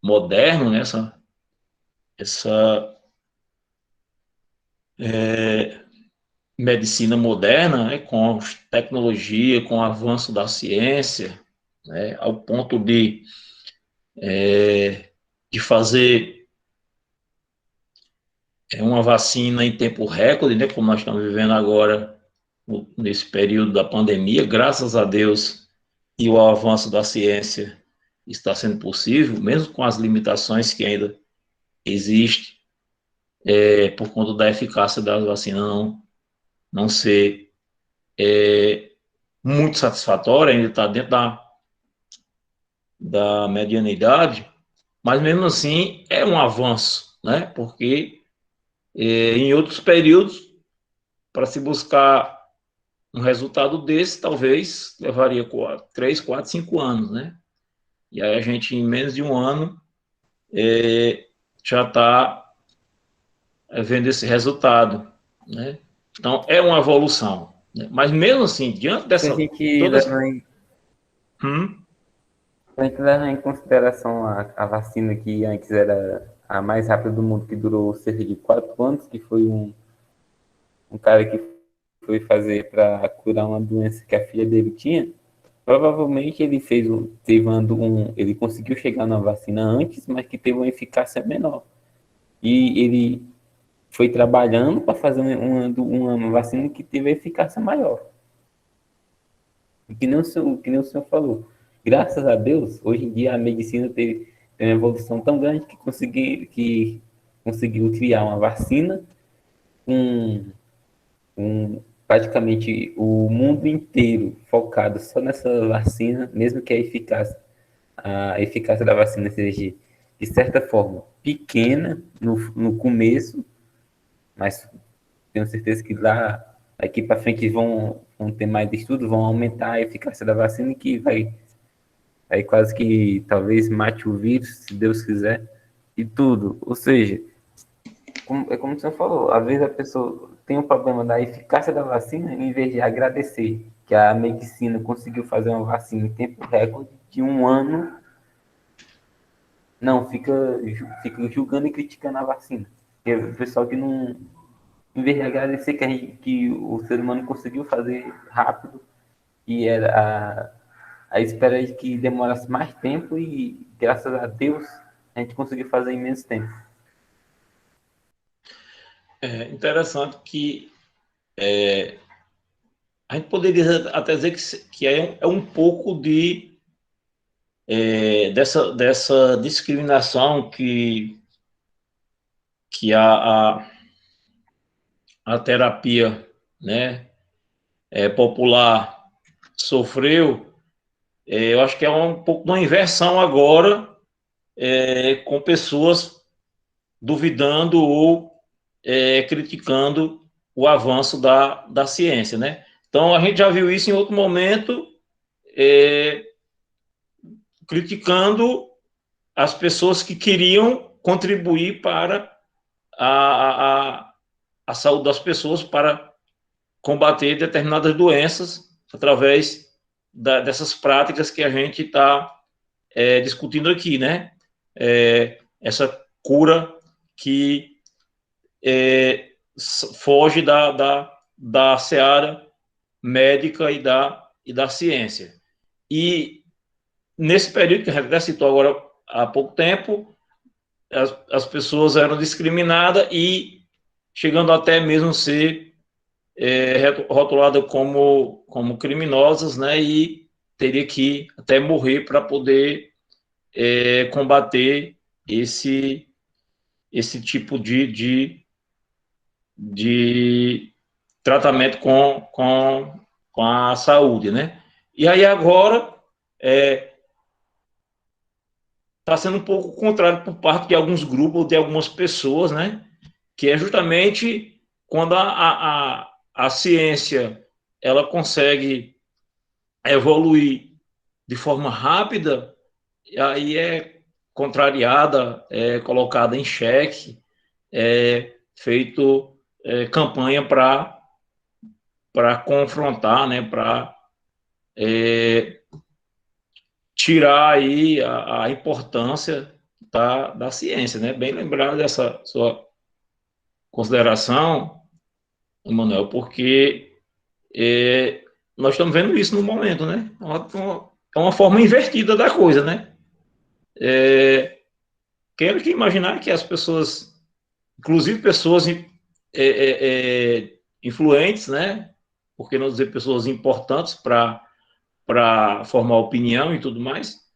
moderno, né, essa medicina moderna, né, com tecnologia, com o avanço da ciência, né, ao ponto de fazer uma vacina em tempo recorde, né, como nós estamos vivendo agora, nesse período da pandemia, graças a Deus, e o avanço da ciência está sendo possível, mesmo com as limitações que ainda existem, por conta da eficácia das vacinas não ser muito satisfatória, ainda está dentro da medianidade, mas mesmo assim é um avanço, né? Porque em outros períodos, para se buscar um resultado desse, talvez levaria 3, 4, 5 anos, né? E aí a gente, em menos de um ano, já está vendo esse resultado, né? Então, é uma evolução, né? Mas mesmo assim, diante Se a dessa gente todas. leva em, Hum, se a gente leva em consideração a vacina que antes era a mais rápida do mundo, que durou cerca de 4 anos, que foi um cara que foi fazer para curar uma doença que a filha dele tinha, provavelmente ele ele conseguiu chegar na vacina antes, mas que teve uma eficácia menor. E ele foi trabalhando para fazer uma vacina que teve eficácia maior. E que nem o senhor falou. Graças a Deus, hoje em dia a medicina tem uma evolução tão grande que conseguiu criar uma vacina com praticamente o mundo inteiro focado só nessa vacina, mesmo que a eficácia da vacina seja, de certa forma, pequena no começo, mas tenho certeza que lá, daqui para frente, vão ter mais estudos, vão aumentar a eficácia da vacina, que vai quase que talvez mate o vírus, se Deus quiser, e tudo. Ou seja, como o senhor falou, às vezes a pessoa tem um problema da eficácia da vacina, em vez de agradecer que a medicina conseguiu fazer uma vacina em tempo recorde de um ano, não, fica julgando e criticando a vacina. Porque o pessoal que não, em vez de agradecer que o ser humano conseguiu fazer rápido, e era a espera de que demorasse mais tempo, e graças a Deus a gente conseguiu fazer em menos tempo. é interessante que a gente poderia até dizer que é um pouco dessa discriminação que a terapia, né, popular sofreu. Eu acho que é um pouco de uma inversão agora, com pessoas duvidando ou criticando o avanço da ciência, né? Então, a gente já viu isso em outro momento, criticando as pessoas que queriam contribuir para a saúde das pessoas, para combater determinadas doenças através dessas práticas que a gente está discutindo aqui, né? Essa cura que foge da seara médica e da ciência. E nesse período que a gente até citou agora há pouco tempo, as pessoas eram discriminadas e chegando até mesmo ser rotuladas como criminosas, né? E teria que até morrer para poder combater esse tipo de tratamento com a saúde, né? E aí agora está sendo um pouco contrário por parte de alguns grupos, de algumas pessoas, né? Que é justamente quando a ciência ela consegue evoluir de forma rápida, aí é contrariada, é colocada em xeque, é feito campanha para confrontar, né, para tirar aí a importância da ciência, né? Bem lembrado dessa sua consideração, Emanuel, porque nós estamos vendo isso no momento, né? É uma forma invertida da coisa, né? Quero que imaginar que as pessoas, inclusive pessoas influentes, né? Por que não dizer pessoas importantes para formar opinião e tudo mais,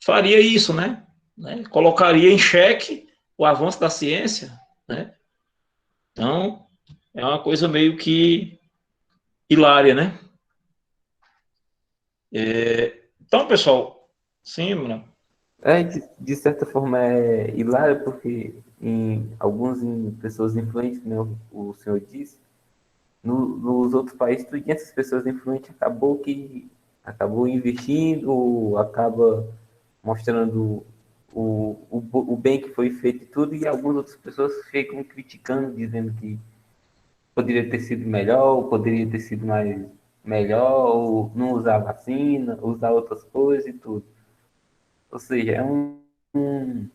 faria isso, né? Colocaria em xeque o avanço da ciência, né? Então, é uma coisa meio que hilária, né? Então, pessoal, sim, mano. De certa forma é hilário, porque em pessoas influentes, como o senhor disse, nos outros países, tu essas pessoas influentes acabou investindo, acaba mostrando o bem que foi feito e tudo, e algumas outras pessoas ficam criticando, dizendo que poderia ter sido melhor, poderia ter sido mais melhor, ou não usar vacina, usar outras coisas e tudo. Ou seja, de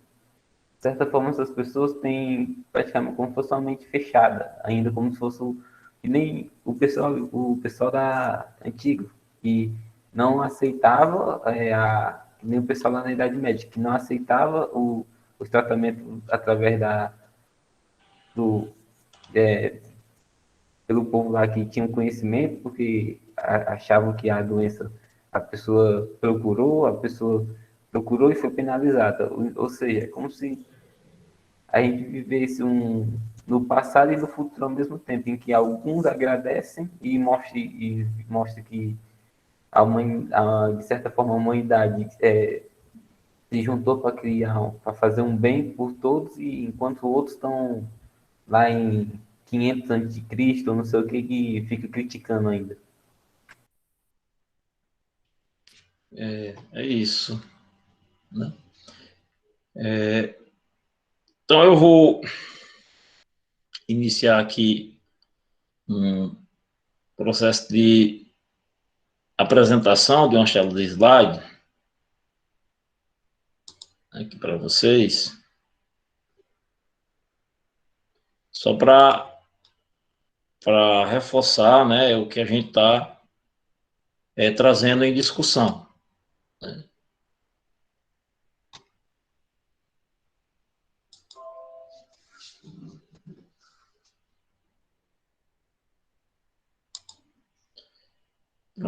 certa forma, essas pessoas têm praticamente como se fosse uma mente fechada, ainda como se fosse que nem o pessoal da antiga, que não aceitava nem o pessoal lá na Idade Média, que não aceitava os tratamentos através do, é, pelo povo lá que tinha conhecimento, porque achavam que a doença a pessoa procurou e foi penalizada. Ou seja, é como se a gente vivesse no passado e no futuro ao mesmo tempo, em que alguns agradecem mostre que de certa forma a humanidade se juntou para fazer um bem por todos, e enquanto outros estão lá em 500 antes de Cristo, não sei o que fica criticando ainda. É isso, né? Então, eu vou iniciar aqui um processo de apresentação de uma tela de slide aqui para vocês, só para reforçar, né, o que a gente está trazendo em discussão, né?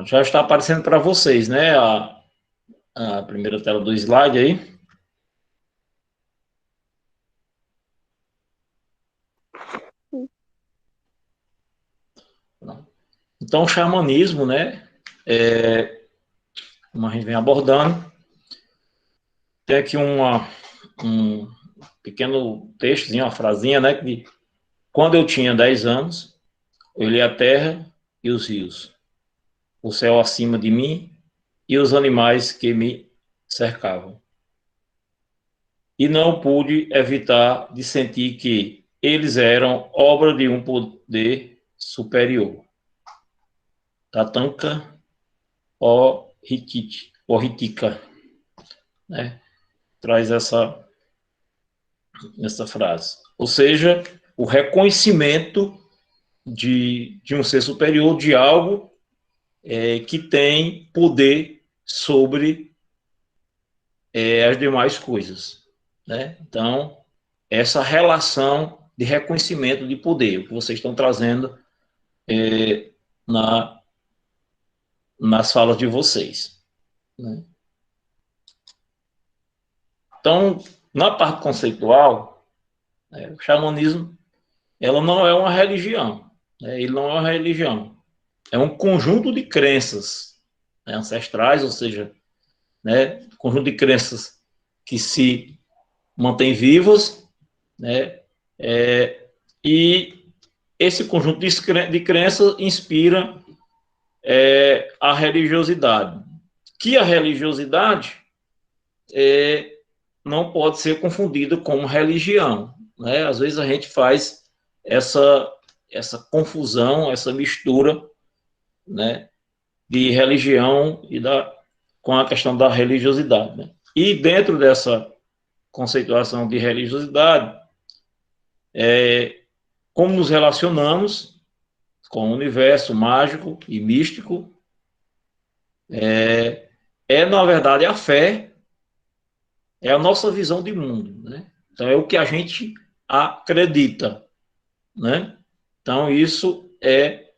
Já está aparecendo para vocês, né, a primeira tela do slide aí. Então, o xamanismo, né, como a gente vem abordando, tem aqui um pequeno textozinho, uma frasinha, né, que quando eu tinha 10 anos, eu olhei a terra e os rios, o céu acima de mim e os animais que me cercavam. E não pude evitar de sentir que eles eram obra de um poder superior. Tatanka Hitika, né? Traz essa frase. Ou seja, o reconhecimento de um ser superior, de algo que tem poder sobre as demais coisas, né? Então, essa relação de reconhecimento de poder, o que vocês estão trazendo nas falas de vocês, né? Então, na parte conceitual, o xamanismo, ela não é uma religião, né? Ele não é uma religião, é um conjunto de crenças, né, ancestrais, ou seja, né, conjunto de crenças que se mantêm vivas, né, e esse conjunto de crenças inspira a religiosidade, que a religiosidade não pode ser confundida com religião, né? Às vezes a gente faz essa confusão, essa mistura, né, de religião com a questão da religiosidade, né? E dentro dessa conceituação de religiosidade, como nos relacionamos com o universo mágico e místico, na verdade, a fé é a nossa visão de mundo, né? Então, é o que a gente acredita, né? Então, isso é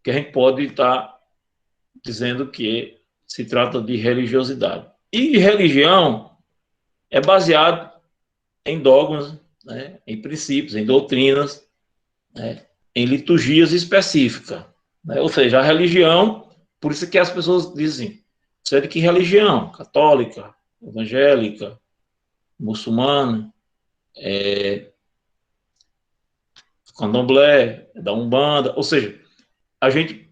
que a gente pode estar dizendo que se trata de religiosidade. E religião é baseado em dogmas, né? Em princípios, em doutrinas, né? Em liturgias específicas, né? Ou seja, a religião, por isso que as pessoas dizem, você é de que religião? Católica, evangélica, muçulmana, candomblé, da Umbanda, ou seja, a gente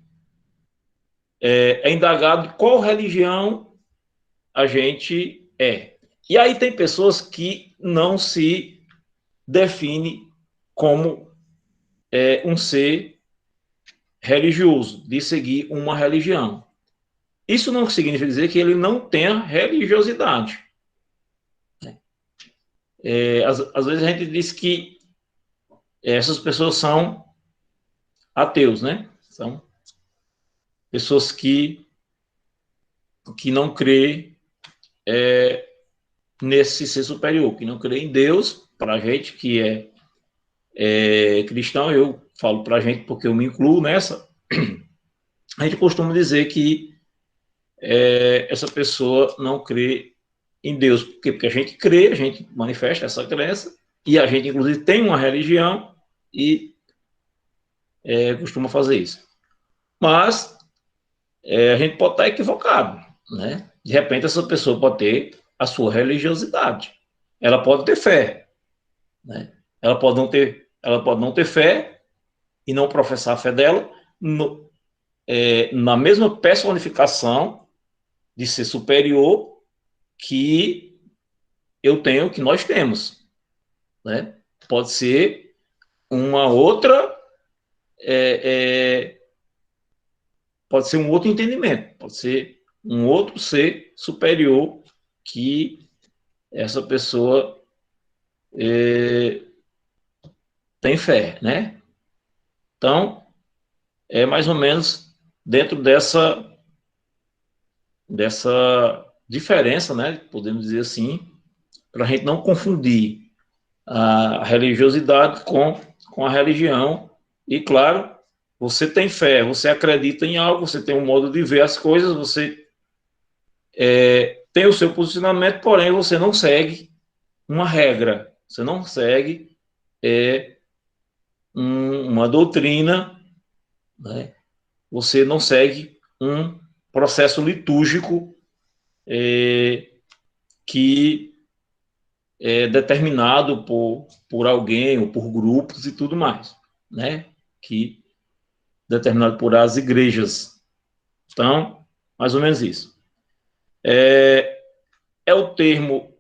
é indagado de qual religião a gente é. E aí tem pessoas que não se definem como um ser religioso, de seguir uma religião. Isso não significa dizer que ele não tenha religiosidade. Às vezes a gente diz que essas pessoas são ateus, né? São pessoas que não crê nesse ser superior, que não crê em Deus. Para a gente que é cristão, eu falo para a gente porque eu me incluo nessa, a gente costuma dizer que essa pessoa não crê em Deus. Por quê? Porque a gente crê, a gente manifesta essa crença, e a gente, inclusive, tem uma religião e costuma fazer isso. Mas a gente pode estar equivocado, né? De repente, essa pessoa pode ter a sua religiosidade. Ela pode ter fé, né? Ela pode não ter fé e não professar a fé dela na mesma personificação de ser superior que eu tenho, que nós temos, né? Pode ser uma outra, pode ser um outro entendimento, pode ser um outro ser superior que essa pessoa tem fé, né? Então, é mais ou menos dentro dessa diferença, né? Podemos dizer assim, para a gente não confundir a religiosidade com a religião. E, claro, você tem fé, você acredita em algo, você tem um modo de ver as coisas, você tem o seu posicionamento, porém você não segue uma regra, você não segue uma doutrina, né? Você não segue um processo litúrgico que é determinado por alguém ou por grupos e tudo mais, né? Que determinado por as igrejas. Então, mais ou menos isso. É o termo,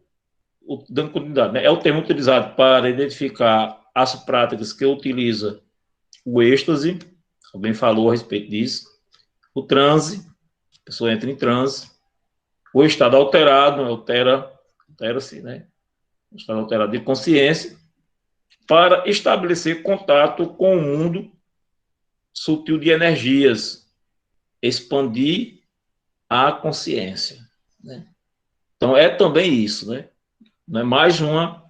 dando continuidade, né? É o termo utilizado para identificar as práticas que utiliza o êxtase, alguém falou a respeito disso, o transe, a pessoa entra em transe, o estado alterado, altera-se, né? O estado alterado de consciência, para estabelecer contato com o mundo sutil de energias, expandir a consciência, né? Então, é também isso, né? Não é mais uma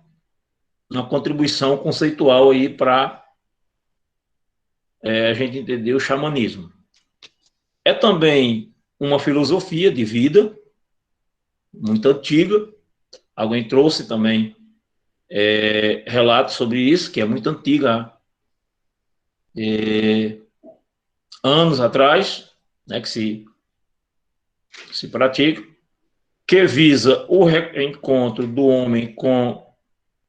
contribuição conceitual aí para a gente entender o xamanismo. É também uma filosofia de vida muito antiga. Alguém trouxe também relatos sobre isso, que é muito antiga, anos atrás, né, que se pratica, que visa o reencontro do homem com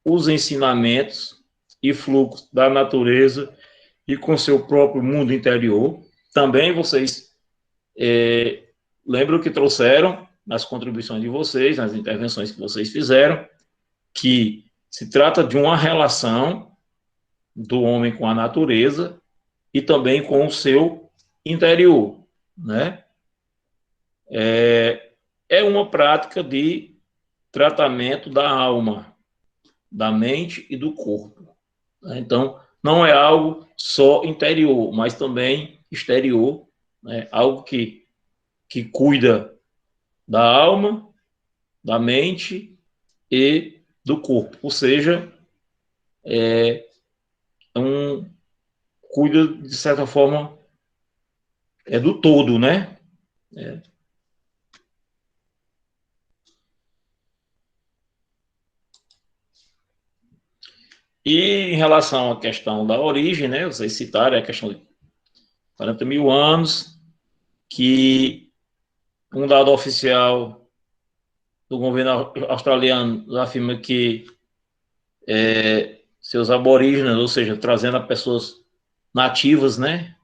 os ensinamentos e fluxos da natureza e com seu próprio mundo interior. Também vocês lembram que trouxeram nas contribuições de vocês, nas intervenções que vocês fizeram, que se trata de uma relação do homem com a natureza e também com o seu interior, né? É uma prática de tratamento da alma, da mente e do corpo, né? Então, não é algo só interior, mas também exterior, né? Algo que cuida da alma, da mente e do corpo, ou seja, cuida, de certa forma, do todo, né? É. E em relação à questão da origem, né? Vocês citaram a questão de 40 mil anos, que um dado oficial do governo australiano afirma que seus aborígenes, ou seja, trazendo a pessoas nativas, né?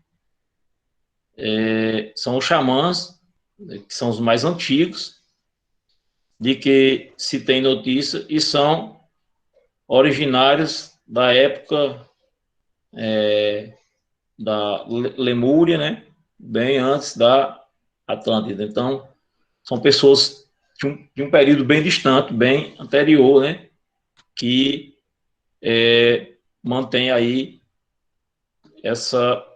São os xamãs, que são os mais antigos, de que se tem notícia, e são originários da época da Lemúria, né? Bem antes da Atlântida. Então, são pessoas de um período bem distante, bem anterior, né? Que mantém aí essa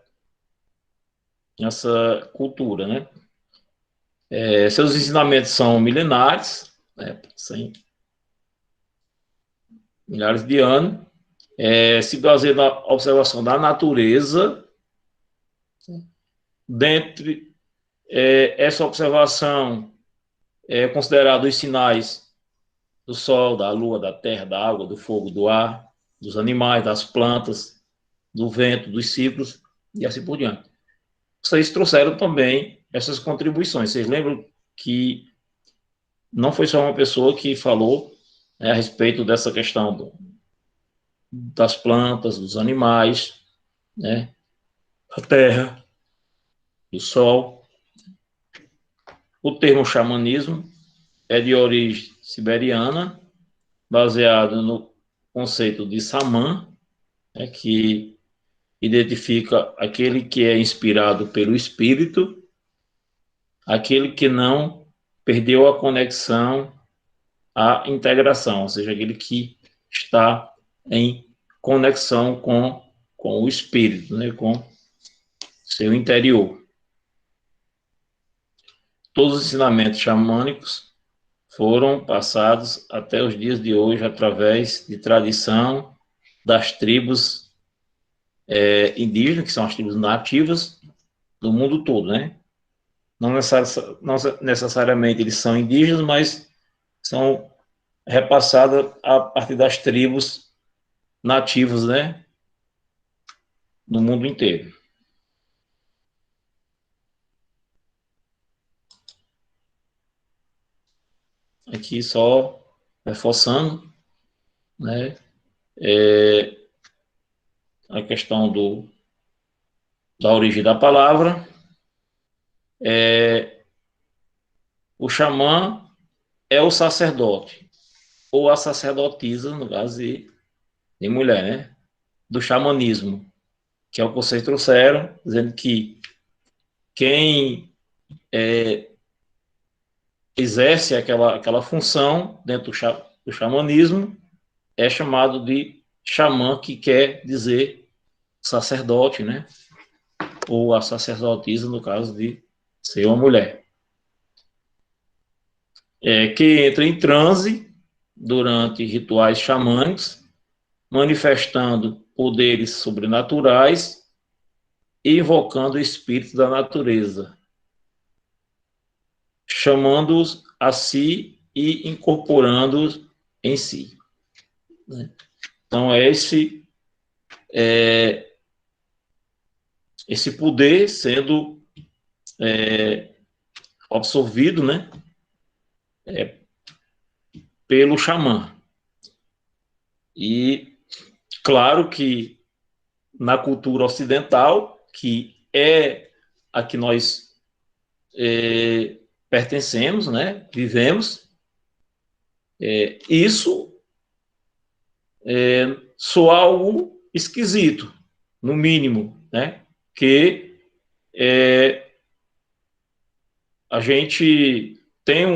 cultura, né? Seus ensinamentos são milenares, né? Sem milhares de anos, se baseia na observação da natureza. Dentre essa observação é considerado os sinais do sol, da lua, da terra, da água, do fogo, do ar, dos animais, das plantas, do vento, dos ciclos e assim por diante. Vocês trouxeram também essas contribuições. Vocês lembram que não foi só uma pessoa que falou, né, a respeito dessa questão das plantas, dos animais, né, da terra, do sol. O termo xamanismo é de origem siberiana, baseado no conceito de Samã, né, que identifica aquele que é inspirado pelo espírito, aquele que não perdeu a conexão, a integração, ou seja, aquele que está em conexão com o espírito, né, com seu interior. Todos os ensinamentos xamânicos foram passados até os dias de hoje através de tradição das tribos indígenas, que são as tribos nativas do mundo todo, né? Não necessariamente eles são indígenas, mas são repassadas a partir das tribos nativas, né? No mundo inteiro. Aqui só reforçando, né? A questão da origem da palavra. O xamã é o sacerdote, ou a sacerdotisa, no caso de mulher, né? Do xamanismo, que é o que vocês trouxeram, dizendo que quem exerce aquela função dentro do xamanismo é chamado de xamã, que quer dizer sacerdote, né? Ou a sacerdotisa, no caso de ser uma mulher. Que entra em transe durante rituais xamânicos, manifestando poderes sobrenaturais e invocando o espírito da natureza, chamando-os a si e incorporando-os em si. Então, esse poder sendo absorvido, né, pelo xamã. E claro que na cultura ocidental, que é a que nós pertencemos, né? Vivemos. Isso soa algo esquisito, no mínimo, né? Que a gente tem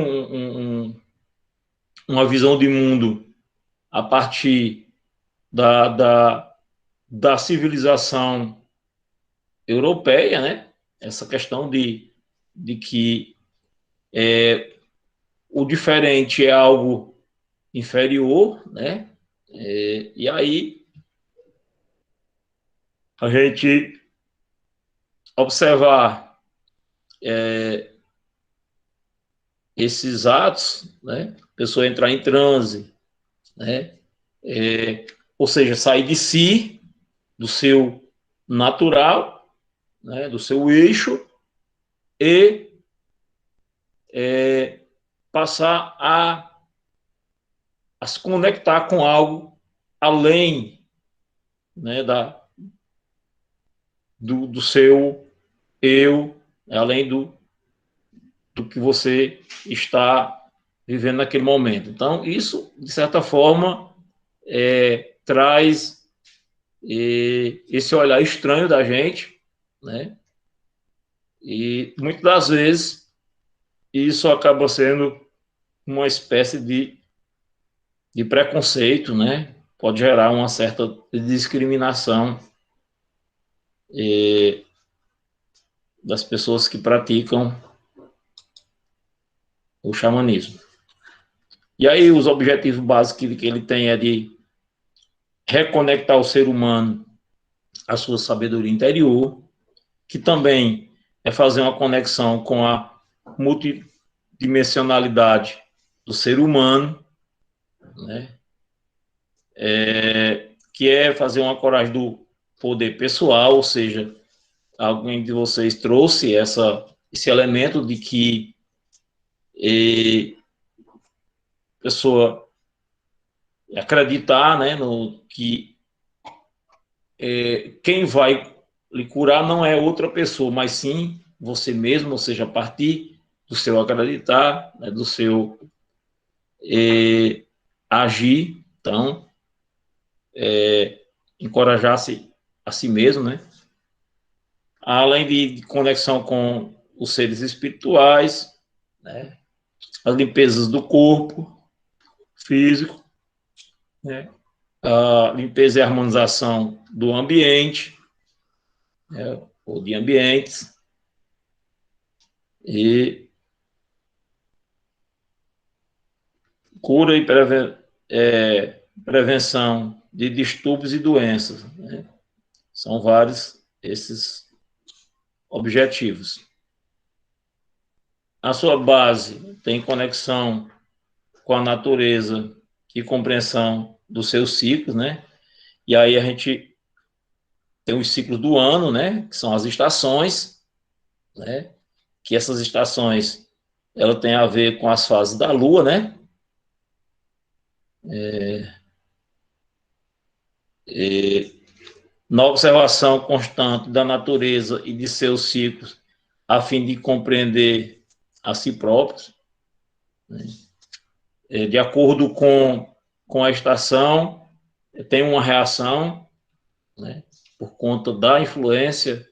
uma visão de mundo a partir da civilização europeia, né? Essa questão de que o diferente é algo inferior, né? E aí a gente observar esses atos, né? A pessoa entrar em transe, né? Ou seja, sair de si, do seu natural, né? Do seu eixo, e passar a se conectar com algo além, né? Do seu eu, além do que você está vivendo naquele momento. Então, isso, de certa forma, traz esse olhar estranho da gente, né? E muitas das vezes isso acaba sendo uma espécie de preconceito, né? Pode gerar uma certa discriminação das pessoas que praticam o xamanismo. E aí os objetivos básicos que ele tem é de reconectar o ser humano à sua sabedoria interior, que também é fazer uma conexão com a multidimensionalidade do ser humano, né? Que é fazer uma coragem do poder pessoal, ou seja, alguém de vocês trouxe esse elemento de que a pessoa acreditar, né, no que quem vai lhe curar não é outra pessoa, mas sim você mesmo, ou seja, a partir do seu acreditar, né, do seu agir. Então, encorajar-se a si mesmo, né? Além de conexão com os seres espirituais, né? As limpezas do corpo físico, né? A limpeza e harmonização do ambiente, né? Ou de ambientes, e cura e prevenção de distúrbios e doenças, né? São vários esses objetivos. A sua base tem conexão com a natureza e compreensão dos seus ciclos, né? E aí a gente tem os ciclos do ano, né? Que são as estações, né? Que essas estações, ela tem a ver com as fases da Lua, né? Na observação constante da natureza e de seus ciclos, a fim de compreender a si próprios, né? De acordo com a estação, tem uma reação, né? Por conta da influência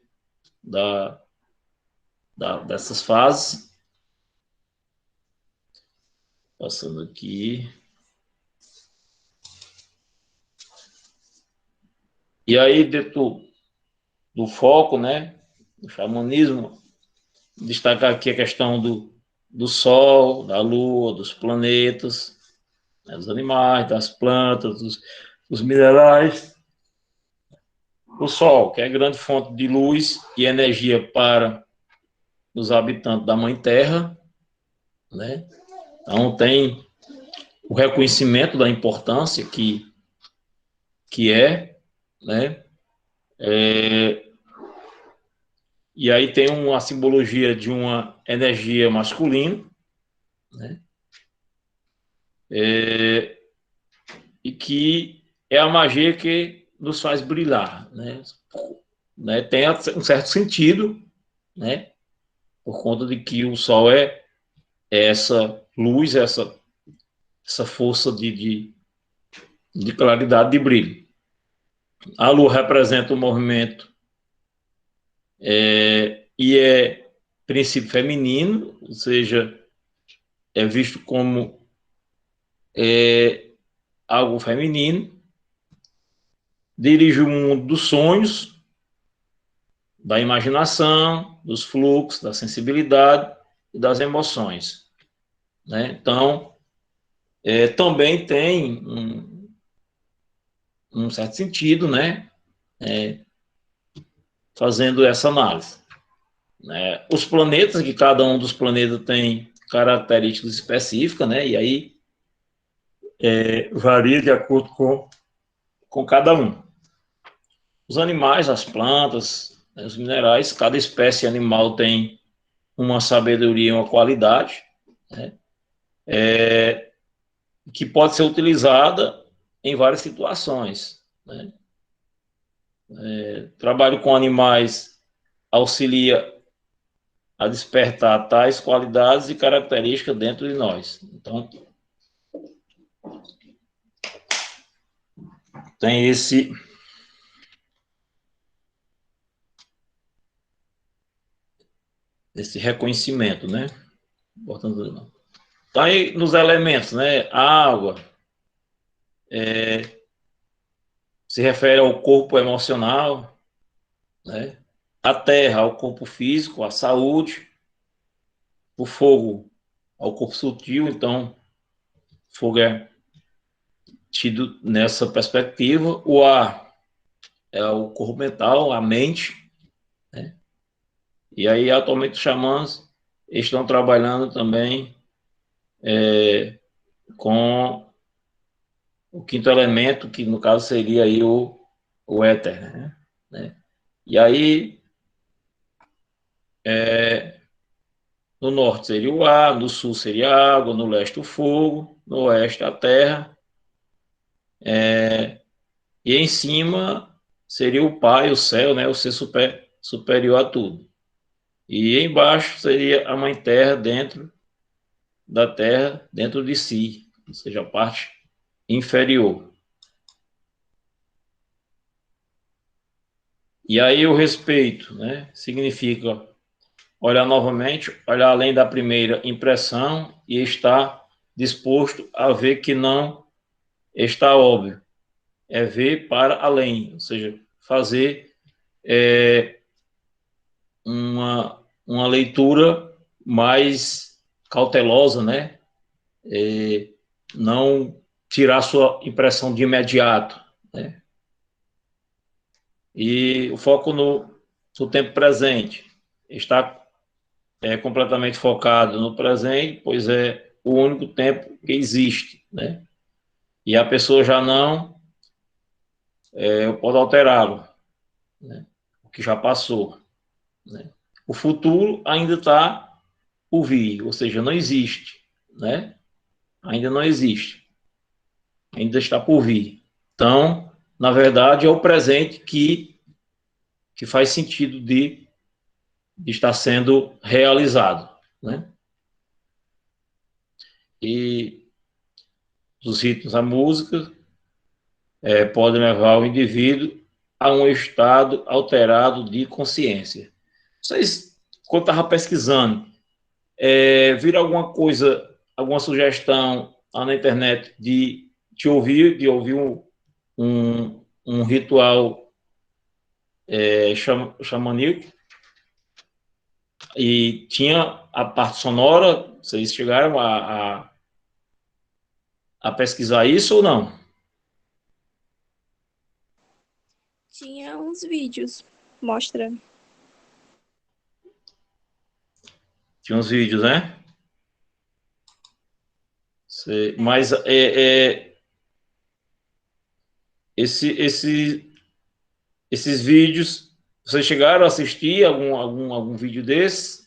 dessas fases. Passando aqui. E aí, dentro do foco, né, do xamanismo, destacar aqui a questão do Sol, da Lua, dos planetas, né, dos animais, das plantas, dos minerais. O Sol, que é a grande fonte de luz e energia para os habitantes da Mãe Terra, né? Então, tem o reconhecimento da importância que é, né? E aí tem uma simbologia de uma energia masculina, né? E que é a magia que nos faz brilhar, né? Tem um certo sentido, né? Por conta de que o Sol é essa luz, essa força de claridade, de brilho. A lua representa o movimento e é princípio feminino, ou seja, é visto como algo feminino, dirige o mundo dos sonhos, da imaginação, dos fluxos, da sensibilidade e das emoções, né? Então, também tem um certo sentido, né? Fazendo essa análise. Os planetas, que cada um dos planetas tem características específicas, né? E aí varia de acordo com cada um. Os animais, as plantas, né, os minerais, cada espécie animal tem uma sabedoria, uma qualidade, né? Que pode ser utilizada em várias situações, né? Trabalho com animais auxilia a despertar tais qualidades e características dentro de nós. Então, tem esse reconhecimento, né? Então, aí nos elementos, né? A água se refere ao corpo emocional, né? A terra ao corpo físico, à saúde. O fogo ao corpo sutil, então, fogo é tido nessa perspectiva. O ar é o corpo mental, a mente, né? E aí, atualmente, os xamãs estão trabalhando também com o quinto elemento, que no caso seria aí o éter, né? E aí, no norte seria o ar, no sul seria a água, no leste o fogo, no oeste a terra, e em cima seria o pai, o céu, né? O ser superior a tudo. E embaixo seria a mãe terra dentro da terra, dentro de si, ou seja, a parte inferior. E aí o respeito, né? Significa olhar novamente, olhar além da primeira impressão e estar disposto a ver que não está óbvio. É ver para além, ou seja, fazer uma leitura mais cautelosa, né? Não tirar sua impressão de imediato, né? E o foco no tempo presente. Está completamente focado no presente, pois é o único tempo que existe, né? E a pessoa já não pode alterá-lo, né? O que já passou, né? O futuro ainda está por vir, ou seja, não existe, né? Ainda não existe, ainda está por vir. Então, na verdade, é o presente que faz sentido de estar sendo realizado, né? E os ritmos, a música podem levar o indivíduo a um estado alterado de consciência. Vocês, quando estavam pesquisando, viram alguma coisa, alguma sugestão lá na internet de ouvir um ritual xamaníaco? E tinha a parte sonora, vocês chegaram a pesquisar isso ou não? Tinha uns vídeos mostrando. Tinha uns vídeos, né? Mas esses vídeos, vocês chegaram a assistir algum vídeo desse?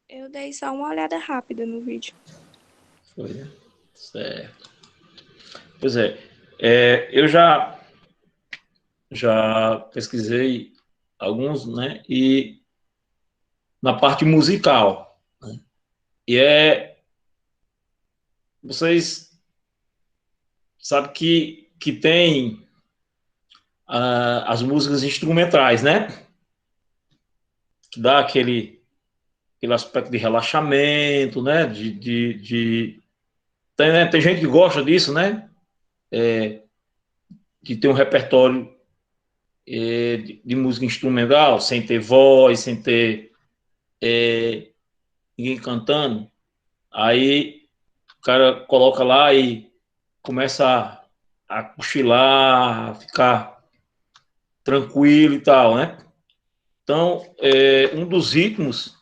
Eu dei só uma olhada rápida no vídeo. Foi, né? Certo. Pois eu já pesquisei alguns, né? E na parte musical, né? E vocês sabem que tem as músicas instrumentais, né? Que dá aquele aspecto de relaxamento, né? Tem, né? Tem gente que gosta disso, né? De ter um repertório de música instrumental, sem ter voz, sem ter ninguém cantando. Aí o cara coloca lá e começa a cochilar, a ficar tranquilo e tal, né? Então, um dos ritmos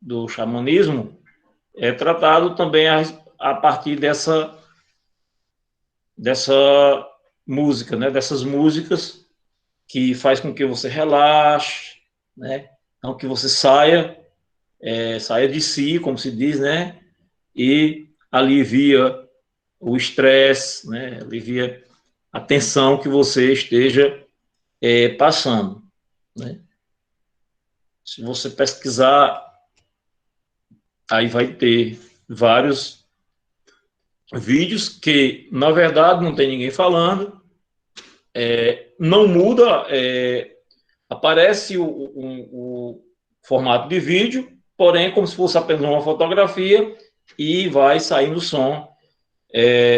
do xamanismo é tratado também a partir dessa música, né? Dessas músicas que faz com que você relaxe, né? Então, que você saia de si, como se diz, né? E alivia o estresse, né? Alivia a tensão que você esteja passando, né? Se você pesquisar, aí vai ter vários vídeos que, na verdade, não tem ninguém falando, não muda, aparece o formato de vídeo, porém, como se fosse apenas uma fotografia, e vai saindo som,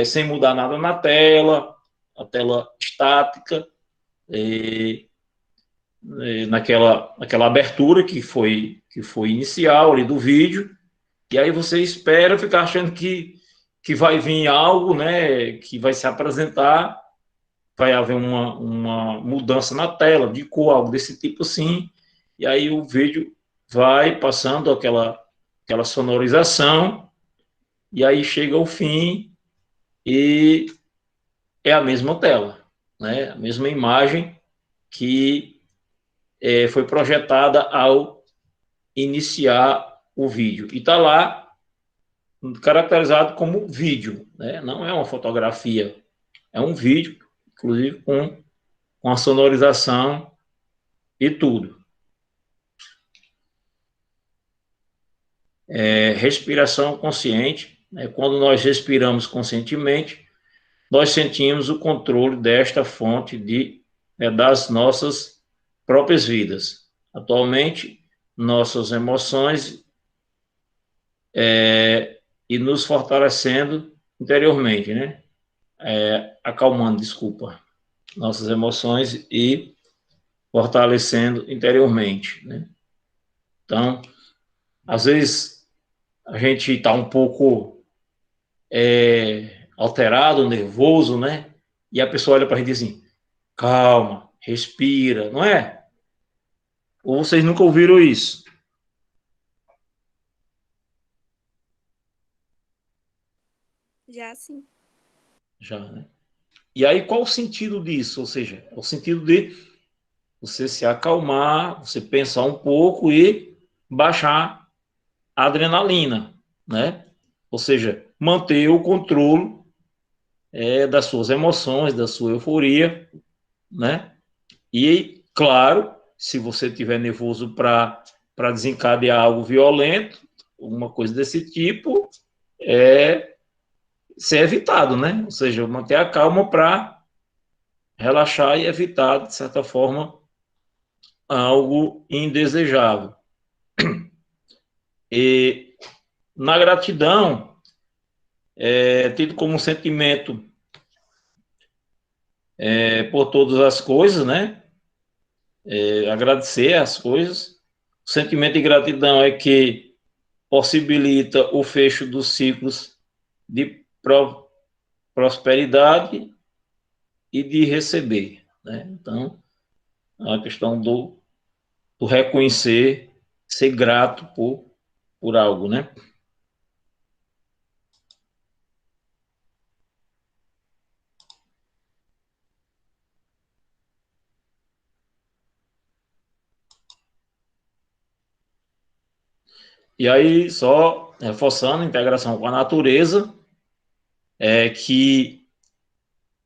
sem mudar nada na tela, a tela estática, naquela abertura que foi inicial ali do vídeo, e aí você espera ficar achando que vai vir algo, né, que vai se apresentar, vai haver uma mudança na tela, de cor, algo desse tipo assim, e aí o vídeo vai passando aquela sonorização, e aí chega ao fim e é a mesma tela, né, a mesma imagem que foi projetada ao iniciar o vídeo. E está lá caracterizado como vídeo, né? Não é uma fotografia, é um vídeo, inclusive com a sonorização e tudo. Respiração consciente, né? Quando nós respiramos conscientemente, nós sentimos o controle desta fonte das nossas próprias vidas. Atualmente, nossas emoções e nos fortalecendo interiormente, né? Acalmando, desculpa, nossas emoções e fortalecendo interiormente, né? Então, às vezes a gente está um pouco alterado, nervoso, né? E a pessoa olha para a gente e diz assim, calma, respira, não é? Ou vocês nunca ouviram isso? Já sim. Já, né? E aí, qual o sentido disso? Ou seja, o sentido de você se acalmar, você pensar um pouco e baixar a adrenalina, né? Ou seja, manter o controle das suas emoções, da sua euforia, né? E, claro, se você estiver nervoso para desencadear algo violento, alguma coisa desse tipo, ser evitado, né? Ou seja, manter a calma para relaxar e evitar, de certa forma, algo indesejável. E na gratidão, tido como um sentimento por todas as coisas, né? Agradecer as coisas. O sentimento de gratidão é que possibilita o fecho dos ciclos de prosperidade e de receber, né? Então, é a questão do reconhecer, ser grato por algo, né? E aí, só reforçando a integração com a natureza, que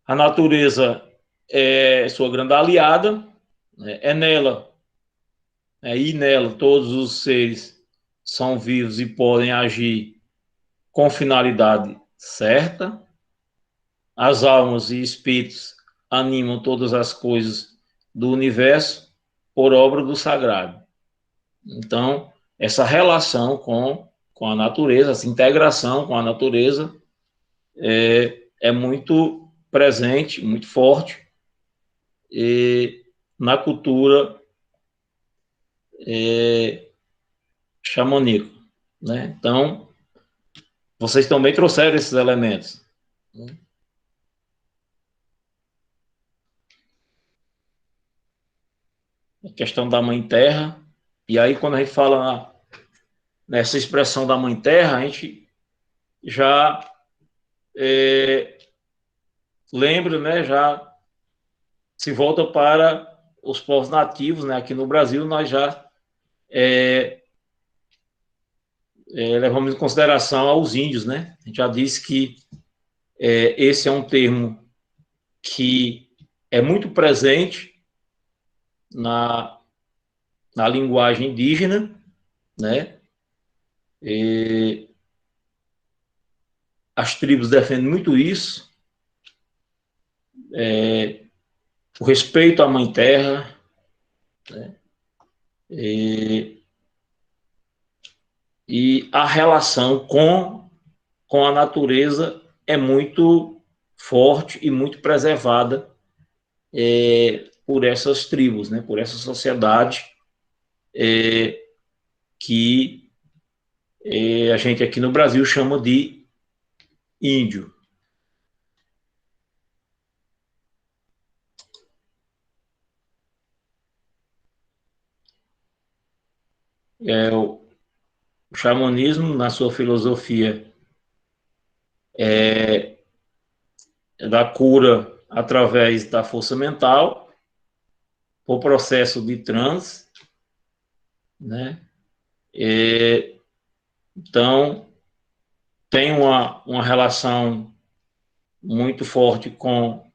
a natureza é sua grande aliada, né? É nela, e nela todos os seres são vivos e podem agir com finalidade certa. As almas e espíritos animam todas as coisas do universo por obra do sagrado. Então, essa relação com a natureza, essa integração com a natureza é muito presente, muito forte na cultura xamaníaca, né? Então, vocês também trouxeram esses elementos, né? A questão da Mãe Terra. E aí, quando a gente fala nessa expressão da Mãe Terra, a gente já lembra, né? Já se volta para os povos nativos, né? Aqui no Brasil, nós já levamos em consideração aos índios, né? A gente já disse que esse é um termo que é muito presente na linguagem indígena, né? As tribos defendem muito isso, o respeito à Mãe Terra, né? E a relação com a natureza é muito forte e muito preservada por essas tribos, né? Por essa sociedade que a gente aqui no Brasil chama de índio. O xamanismo, na sua filosofia, é da cura através da força mental, o processo de transe, né? Então, tem uma relação muito forte com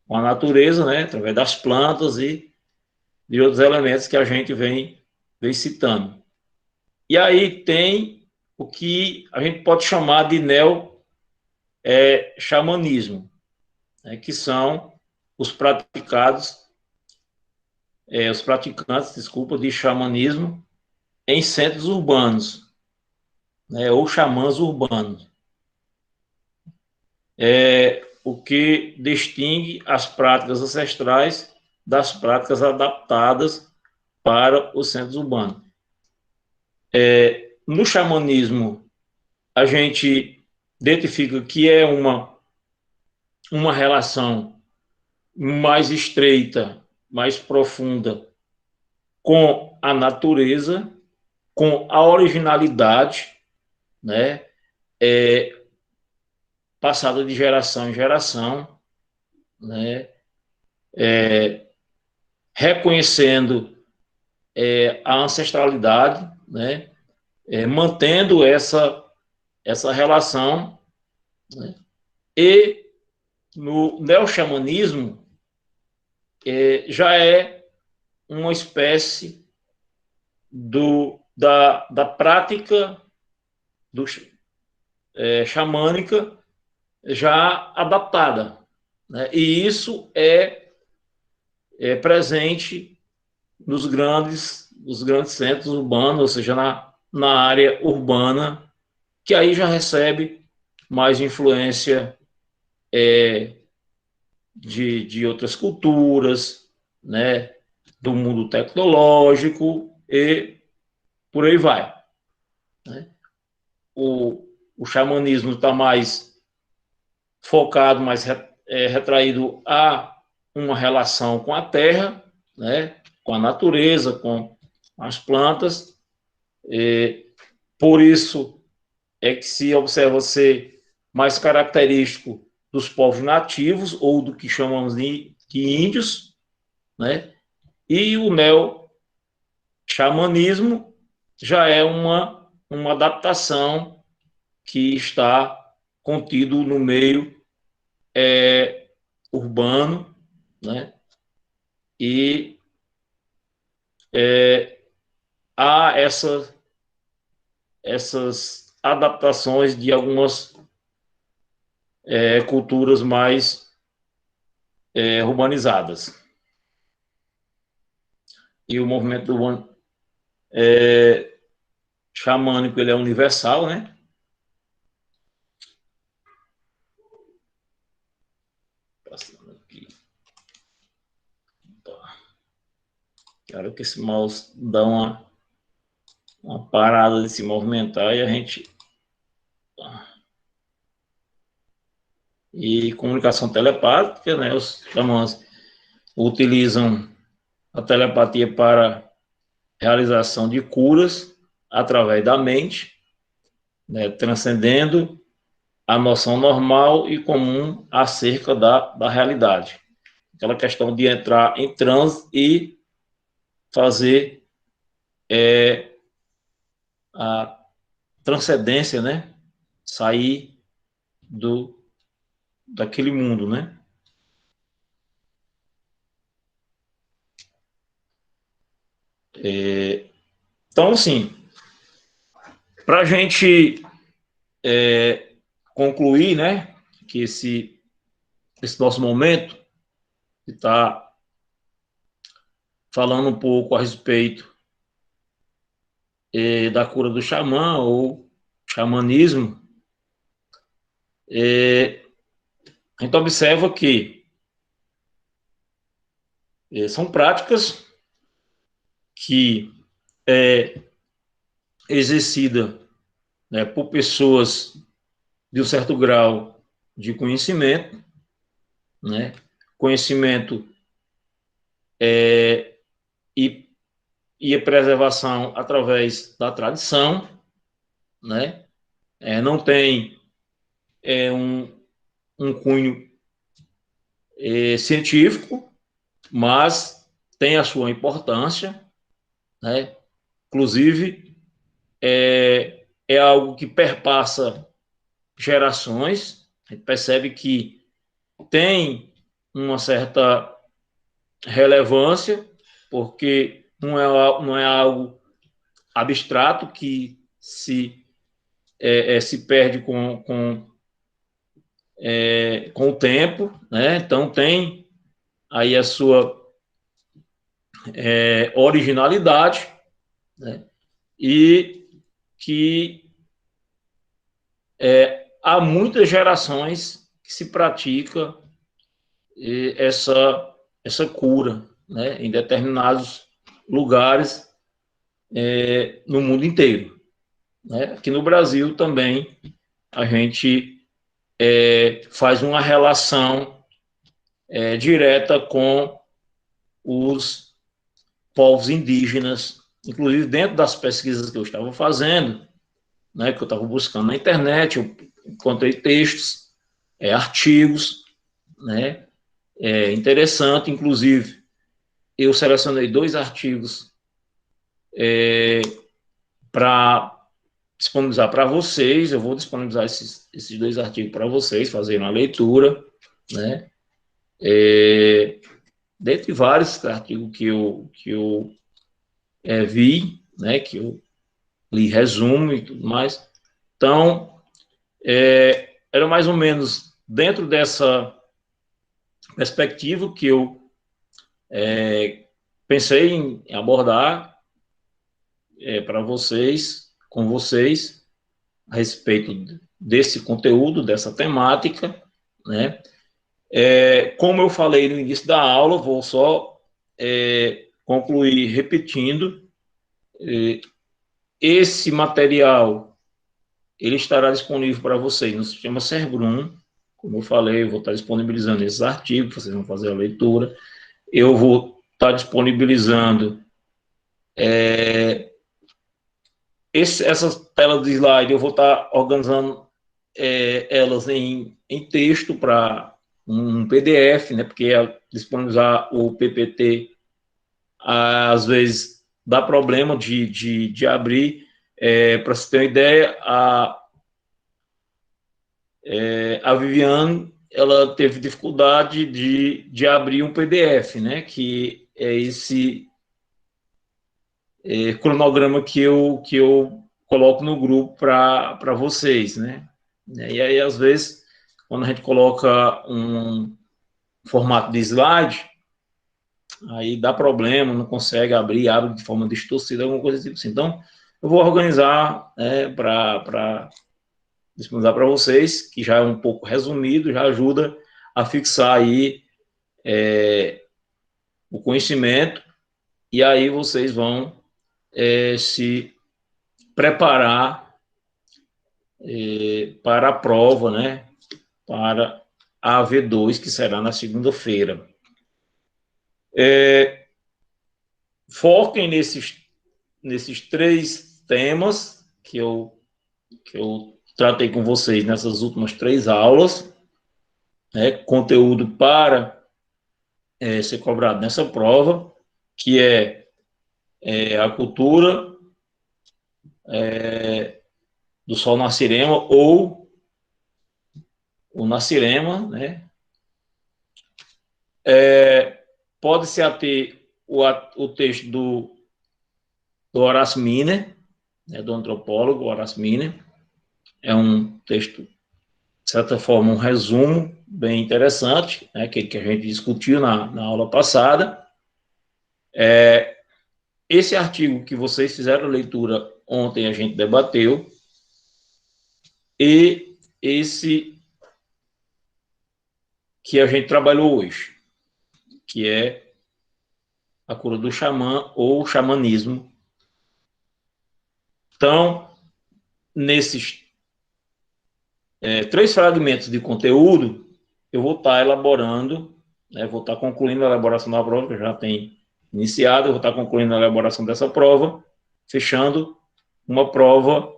a natureza, né? Através das plantas e de outros elementos que a gente vem citando. E aí tem o que a gente pode chamar de neo-xamanismo, né? Que são os praticantes, desculpa, de xamanismo em centros urbanos, né? Ou xamãs urbanos. O que distingue as práticas ancestrais das práticas adaptadas para os centros urbanos. No xamanismo, a gente identifica que é uma relação mais estreita, mais profunda com a natureza, com a originalidade, né? Passada de geração em geração, né? Reconhecendo a ancestralidade, né? Mantendo essa relação, né? E no neo-xamanismo já é uma espécie da prática xamânica já adaptada, né? E isso é presente nos grandes centros urbanos, ou seja, na área urbana, que aí já recebe mais influência de outras culturas, né, do mundo tecnológico e por aí vai, né? O xamanismo está mais focado, mais retraído a uma relação com a terra, né, com a natureza, com as plantas. Por isso é que se observa ser mais característico dos povos nativos, ou do que chamamos de índios, né? E o neo-xamanismo já é uma adaptação que está contido no meio urbano, né? e há essas adaptações de algumas culturas mais urbanizadas. E o movimento do xamânico, ele é universal, né? Passando aqui. Quero que esse mouse dá uma parada de se movimentar e a gente... E comunicação telepática, né? Os xamãs utilizam a telepatia para realização de curas através da mente, né? Transcendendo a noção normal e comum acerca da realidade. Aquela questão de entrar em transe e fazer a transcendência, né? Sair daquele mundo, né? Então, assim, para a gente concluir, né, que esse nosso momento está falando um pouco a respeito da cura do xamã ou xamanismo, a gente observa que são práticas que exercida, né, por pessoas de um certo grau de conhecimento, né, conhecimento e a preservação através da tradição, né, não tem um cunho científico, mas tem a sua importância, né, inclusive é algo que perpassa gerações. A gente percebe que tem uma certa relevância, porque não é algo abstrato que se perde com o tempo, né? Então tem aí a sua originalidade, né? E que há muitas gerações que se pratica essa cura, né, em determinados lugares no mundo inteiro, né? Aqui no Brasil também a gente faz uma relação direta com os povos indígenas, inclusive dentro das pesquisas que eu estava fazendo, né, que eu estava buscando na internet, eu encontrei textos, artigos, né, interessante, inclusive eu selecionei 2 artigos para disponibilizar para vocês. Eu vou disponibilizar esses 2 artigos para vocês fazerem uma leitura, né? Dentre vários artigos que eu vi, né? Que eu li resumo e tudo mais. Então, era mais ou menos dentro dessa perspectiva que eu pensei em abordar para vocês, com vocês, a respeito desse conteúdo, dessa temática, né? Como eu falei no início da aula, vou só concluir repetindo, esse material ele estará disponível para vocês no sistema Cerbrum. Como eu falei, eu vou estar disponibilizando esses artigos, vocês vão fazer a leitura. Eu vou estar disponibilizando essas telas de slide, eu vou estar organizando elas em texto para um PDF, né? Porque disponibilizar o PPT às vezes dá problema de abrir. Para você ter uma ideia, a Viviane ela teve dificuldade de abrir um PDF, né? Que esse cronograma que eu coloco no grupo para vocês, né? E aí, às vezes, quando a gente coloca um formato de slide, aí dá problema, não consegue abrir, abre de forma distorcida, alguma coisa tipo assim. Então, eu vou organizar, né, para disponibilizar para vocês, que já é um pouco resumido, já ajuda a fixar aí o conhecimento, e aí vocês vão se preparar para a prova, né, para a AV2, que será na segunda-feira. Foquem nesses 3 temas que eu tratei com vocês nessas últimas 3 aulas, né, conteúdo para ser cobrado nessa prova, que é a cultura do Sol Nascirema ou o Nascirema, né? Pode-se ater o texto do Horace Miner, né, do antropólogo Horace Miner. É um texto, de certa forma, um resumo bem interessante, né, que a gente discutiu na aula passada. Esse artigo que vocês fizeram a leitura ontem, a gente debateu, e esse que a gente trabalhou hoje, que é a cura do xamã ou xamanismo. Então, nesses 3 fragmentos de conteúdo, eu vou estar elaborando, né, vou estar concluindo a elaboração da prova, que eu já tenho iniciado, eu vou estar concluindo a elaboração dessa prova, fechando uma prova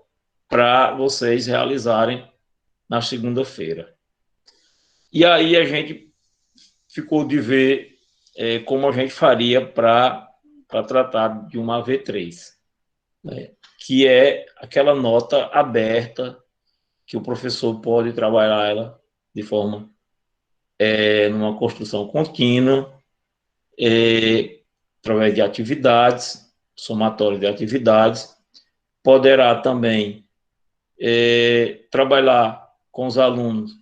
para vocês realizarem na segunda-feira. E aí a gente ficou de ver como a gente faria para tratar de uma AV3, né, que é aquela nota aberta que o professor pode trabalhar ela de forma numa construção contínua, através de atividades, somatório de atividades. Poderá também trabalhar com os alunos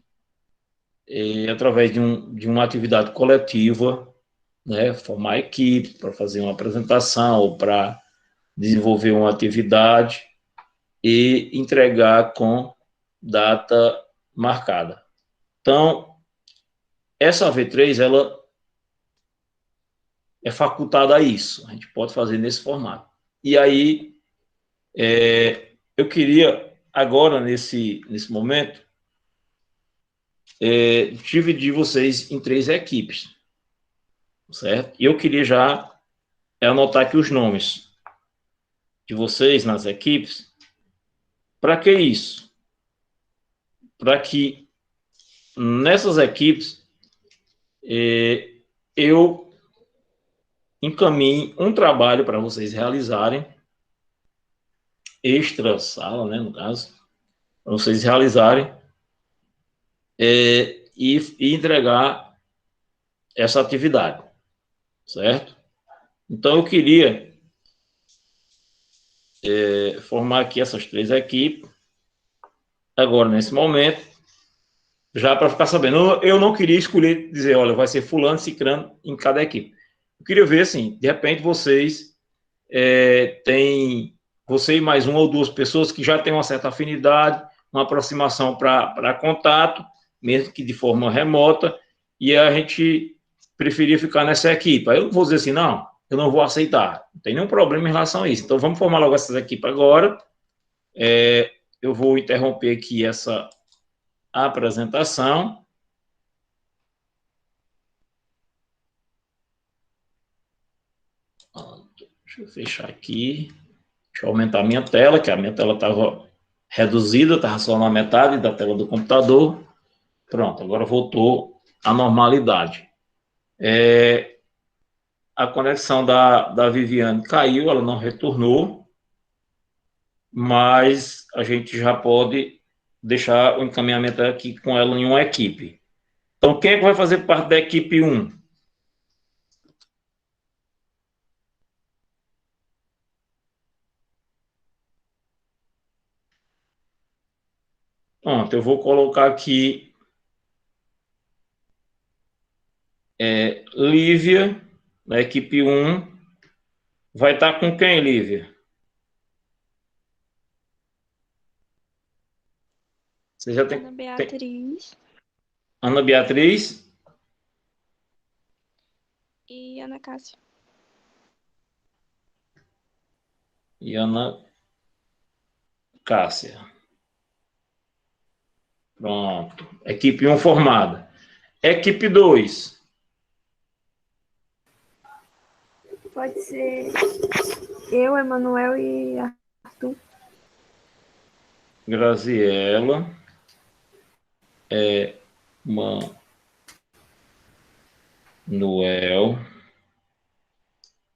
através de uma atividade coletiva, né, formar equipe para fazer uma apresentação ou para desenvolver uma atividade e entregar com data marcada. Então, essa AV3, ela é facultada a isso. A gente pode fazer nesse formato. E aí, eu queria, agora, nesse momento, dividir vocês em 3 equipes, certo? E eu queria já anotar aqui os nomes de vocês nas equipes. Para que isso? Para que nessas equipes eu encaminhe um trabalho para vocês realizarem, extra sala, né, no caso, para vocês realizarem e entregar essa atividade, certo? Então, eu queria formar aqui essas 3 equipes, agora, nesse momento, já para ficar sabendo. Eu não queria escolher, dizer, olha, vai ser fulano, cicrano em cada equipe. Eu queria ver, assim, de repente vocês têm, você e mais 1 ou 2 pessoas que já têm uma certa afinidade, uma aproximação para contato, mesmo que de forma remota, e a gente preferia ficar nessa equipe. Aí eu não vou dizer assim, não, eu não vou aceitar. Não tem nenhum problema em relação a isso. Então, vamos formar logo essas equipes agora. Eu vou interromper aqui essa apresentação. Deixa eu fechar aqui. Deixa eu aumentar a minha tela, que a minha tela estava reduzida, estava só na metade da tela do computador. Pronto, agora voltou à normalidade. A conexão da Viviane caiu, ela não retornou, mas a gente já pode deixar o encaminhamento aqui com ela em uma equipe. Então, quem é que vai fazer parte da equipe 1? Pronto, eu vou colocar aqui Lívia, na equipe 1. Vai estar com quem, Lívia? Você já Ana Beatriz Ana Beatriz e Ana Cássia. e Ana Cássia. Pronto. Equipe 1 formada. Equipe 2. Pode ser eu, Emanuel e Arthur. Graziela, Manuel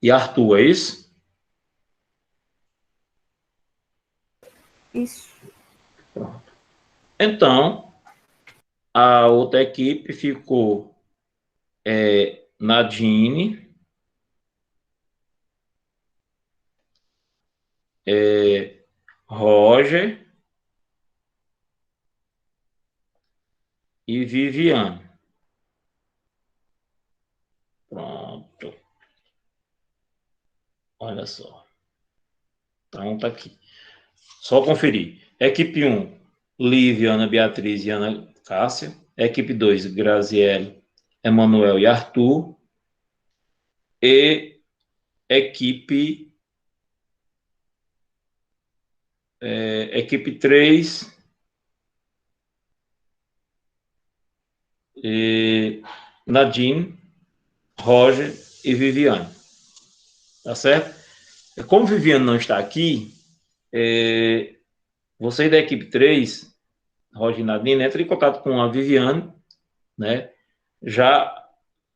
e Arthur, é isso? Isso. Pronto. Então, a outra equipe ficou Nadine, Roger e Viviane. Pronto. Olha só. Então, tá aqui. Só conferir. Equipe 1, Lívia, Ana Beatriz e Ana Cássia. Equipe 2, Graziele, Emanuel e Arthur. E equipe 3, Nadine, Roger e Viviane. Tá certo? Como Viviane não está aqui, vocês da equipe 3, Roger e Nadine, entrem em contato com a Viviane, né? Já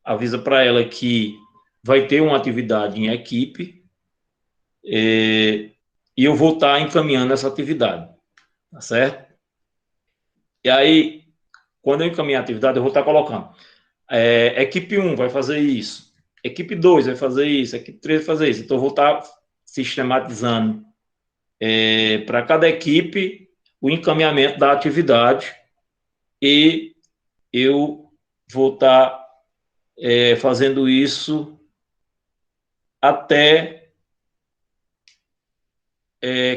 avisa para ela que vai ter uma atividade em equipe e eu vou estar encaminhando essa atividade, tá certo? E aí, quando eu encaminhar a atividade, eu vou estar colocando equipe 1 vai fazer isso, equipe 2 vai fazer isso, equipe 3 vai fazer isso. Então, eu vou estar sistematizando para cada equipe o encaminhamento da atividade e eu vou estar fazendo isso até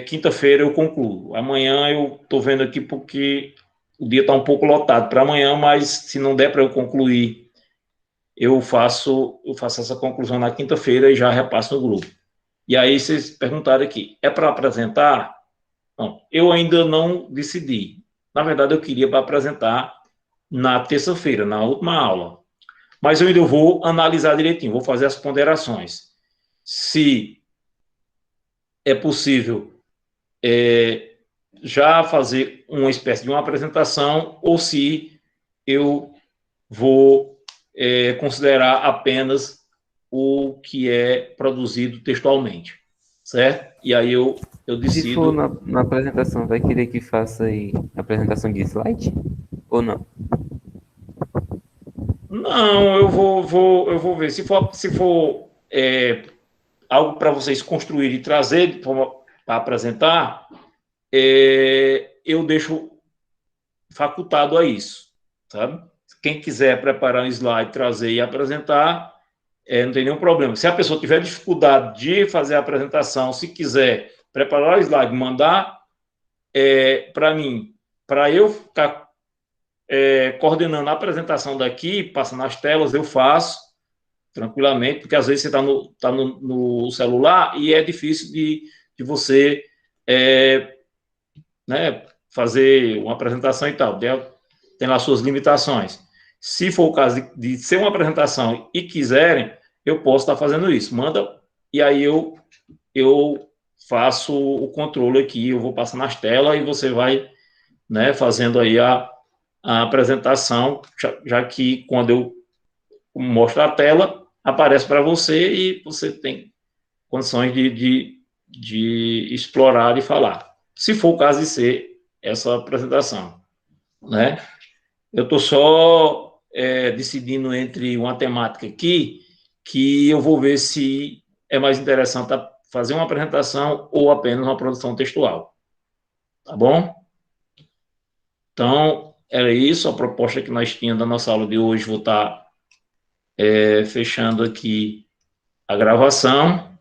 quinta-feira eu concluo. Amanhã eu estou vendo aqui porque o dia está um pouco lotado para amanhã, mas se não der para eu concluir, eu faço essa conclusão na quinta-feira e já repasso no grupo. E aí vocês perguntaram aqui, é para apresentar? Não, eu ainda não decidi. Na verdade, eu queria para apresentar na terça-feira, na última aula. Mas eu ainda vou analisar direitinho, vou fazer as ponderações. Se é possível já fazer uma espécie de uma apresentação ou se eu vou considerar apenas o que é produzido textualmente, certo? E aí eu Se decido. for na apresentação, vai querer que faça aí apresentação de slide? Ou não? Não, eu vou ver. Se for algo para vocês construírem e trazer para apresentar, eu deixo facultado a isso, sabe? Quem quiser preparar um slide, trazer e apresentar, não tem nenhum problema. Se a pessoa tiver dificuldade de fazer a apresentação, se quiser preparar o slide, mandar para mim, para eu ficar coordenando a apresentação daqui, passando as telas, eu faço tranquilamente, porque às vezes você está no celular e é difícil de você né, fazer uma apresentação e tal. Tem lá suas limitações. Se for o caso de ser uma apresentação e quiserem, eu posso estar fazendo isso. Manda, e aí eu faço o controle aqui, eu vou passando as telas e você vai fazendo aí a apresentação, já que quando eu mostro a tela, aparece para você e você tem condições de explorar e falar. Se for o caso de ser essa apresentação, né? Eu estou só decidindo entre uma temática aqui que eu vou ver se é mais interessante fazer uma apresentação ou apenas uma produção textual. Tá bom? Então, era isso a proposta que nós tínhamos da nossa aula de hoje. Vou estar fechando aqui a gravação.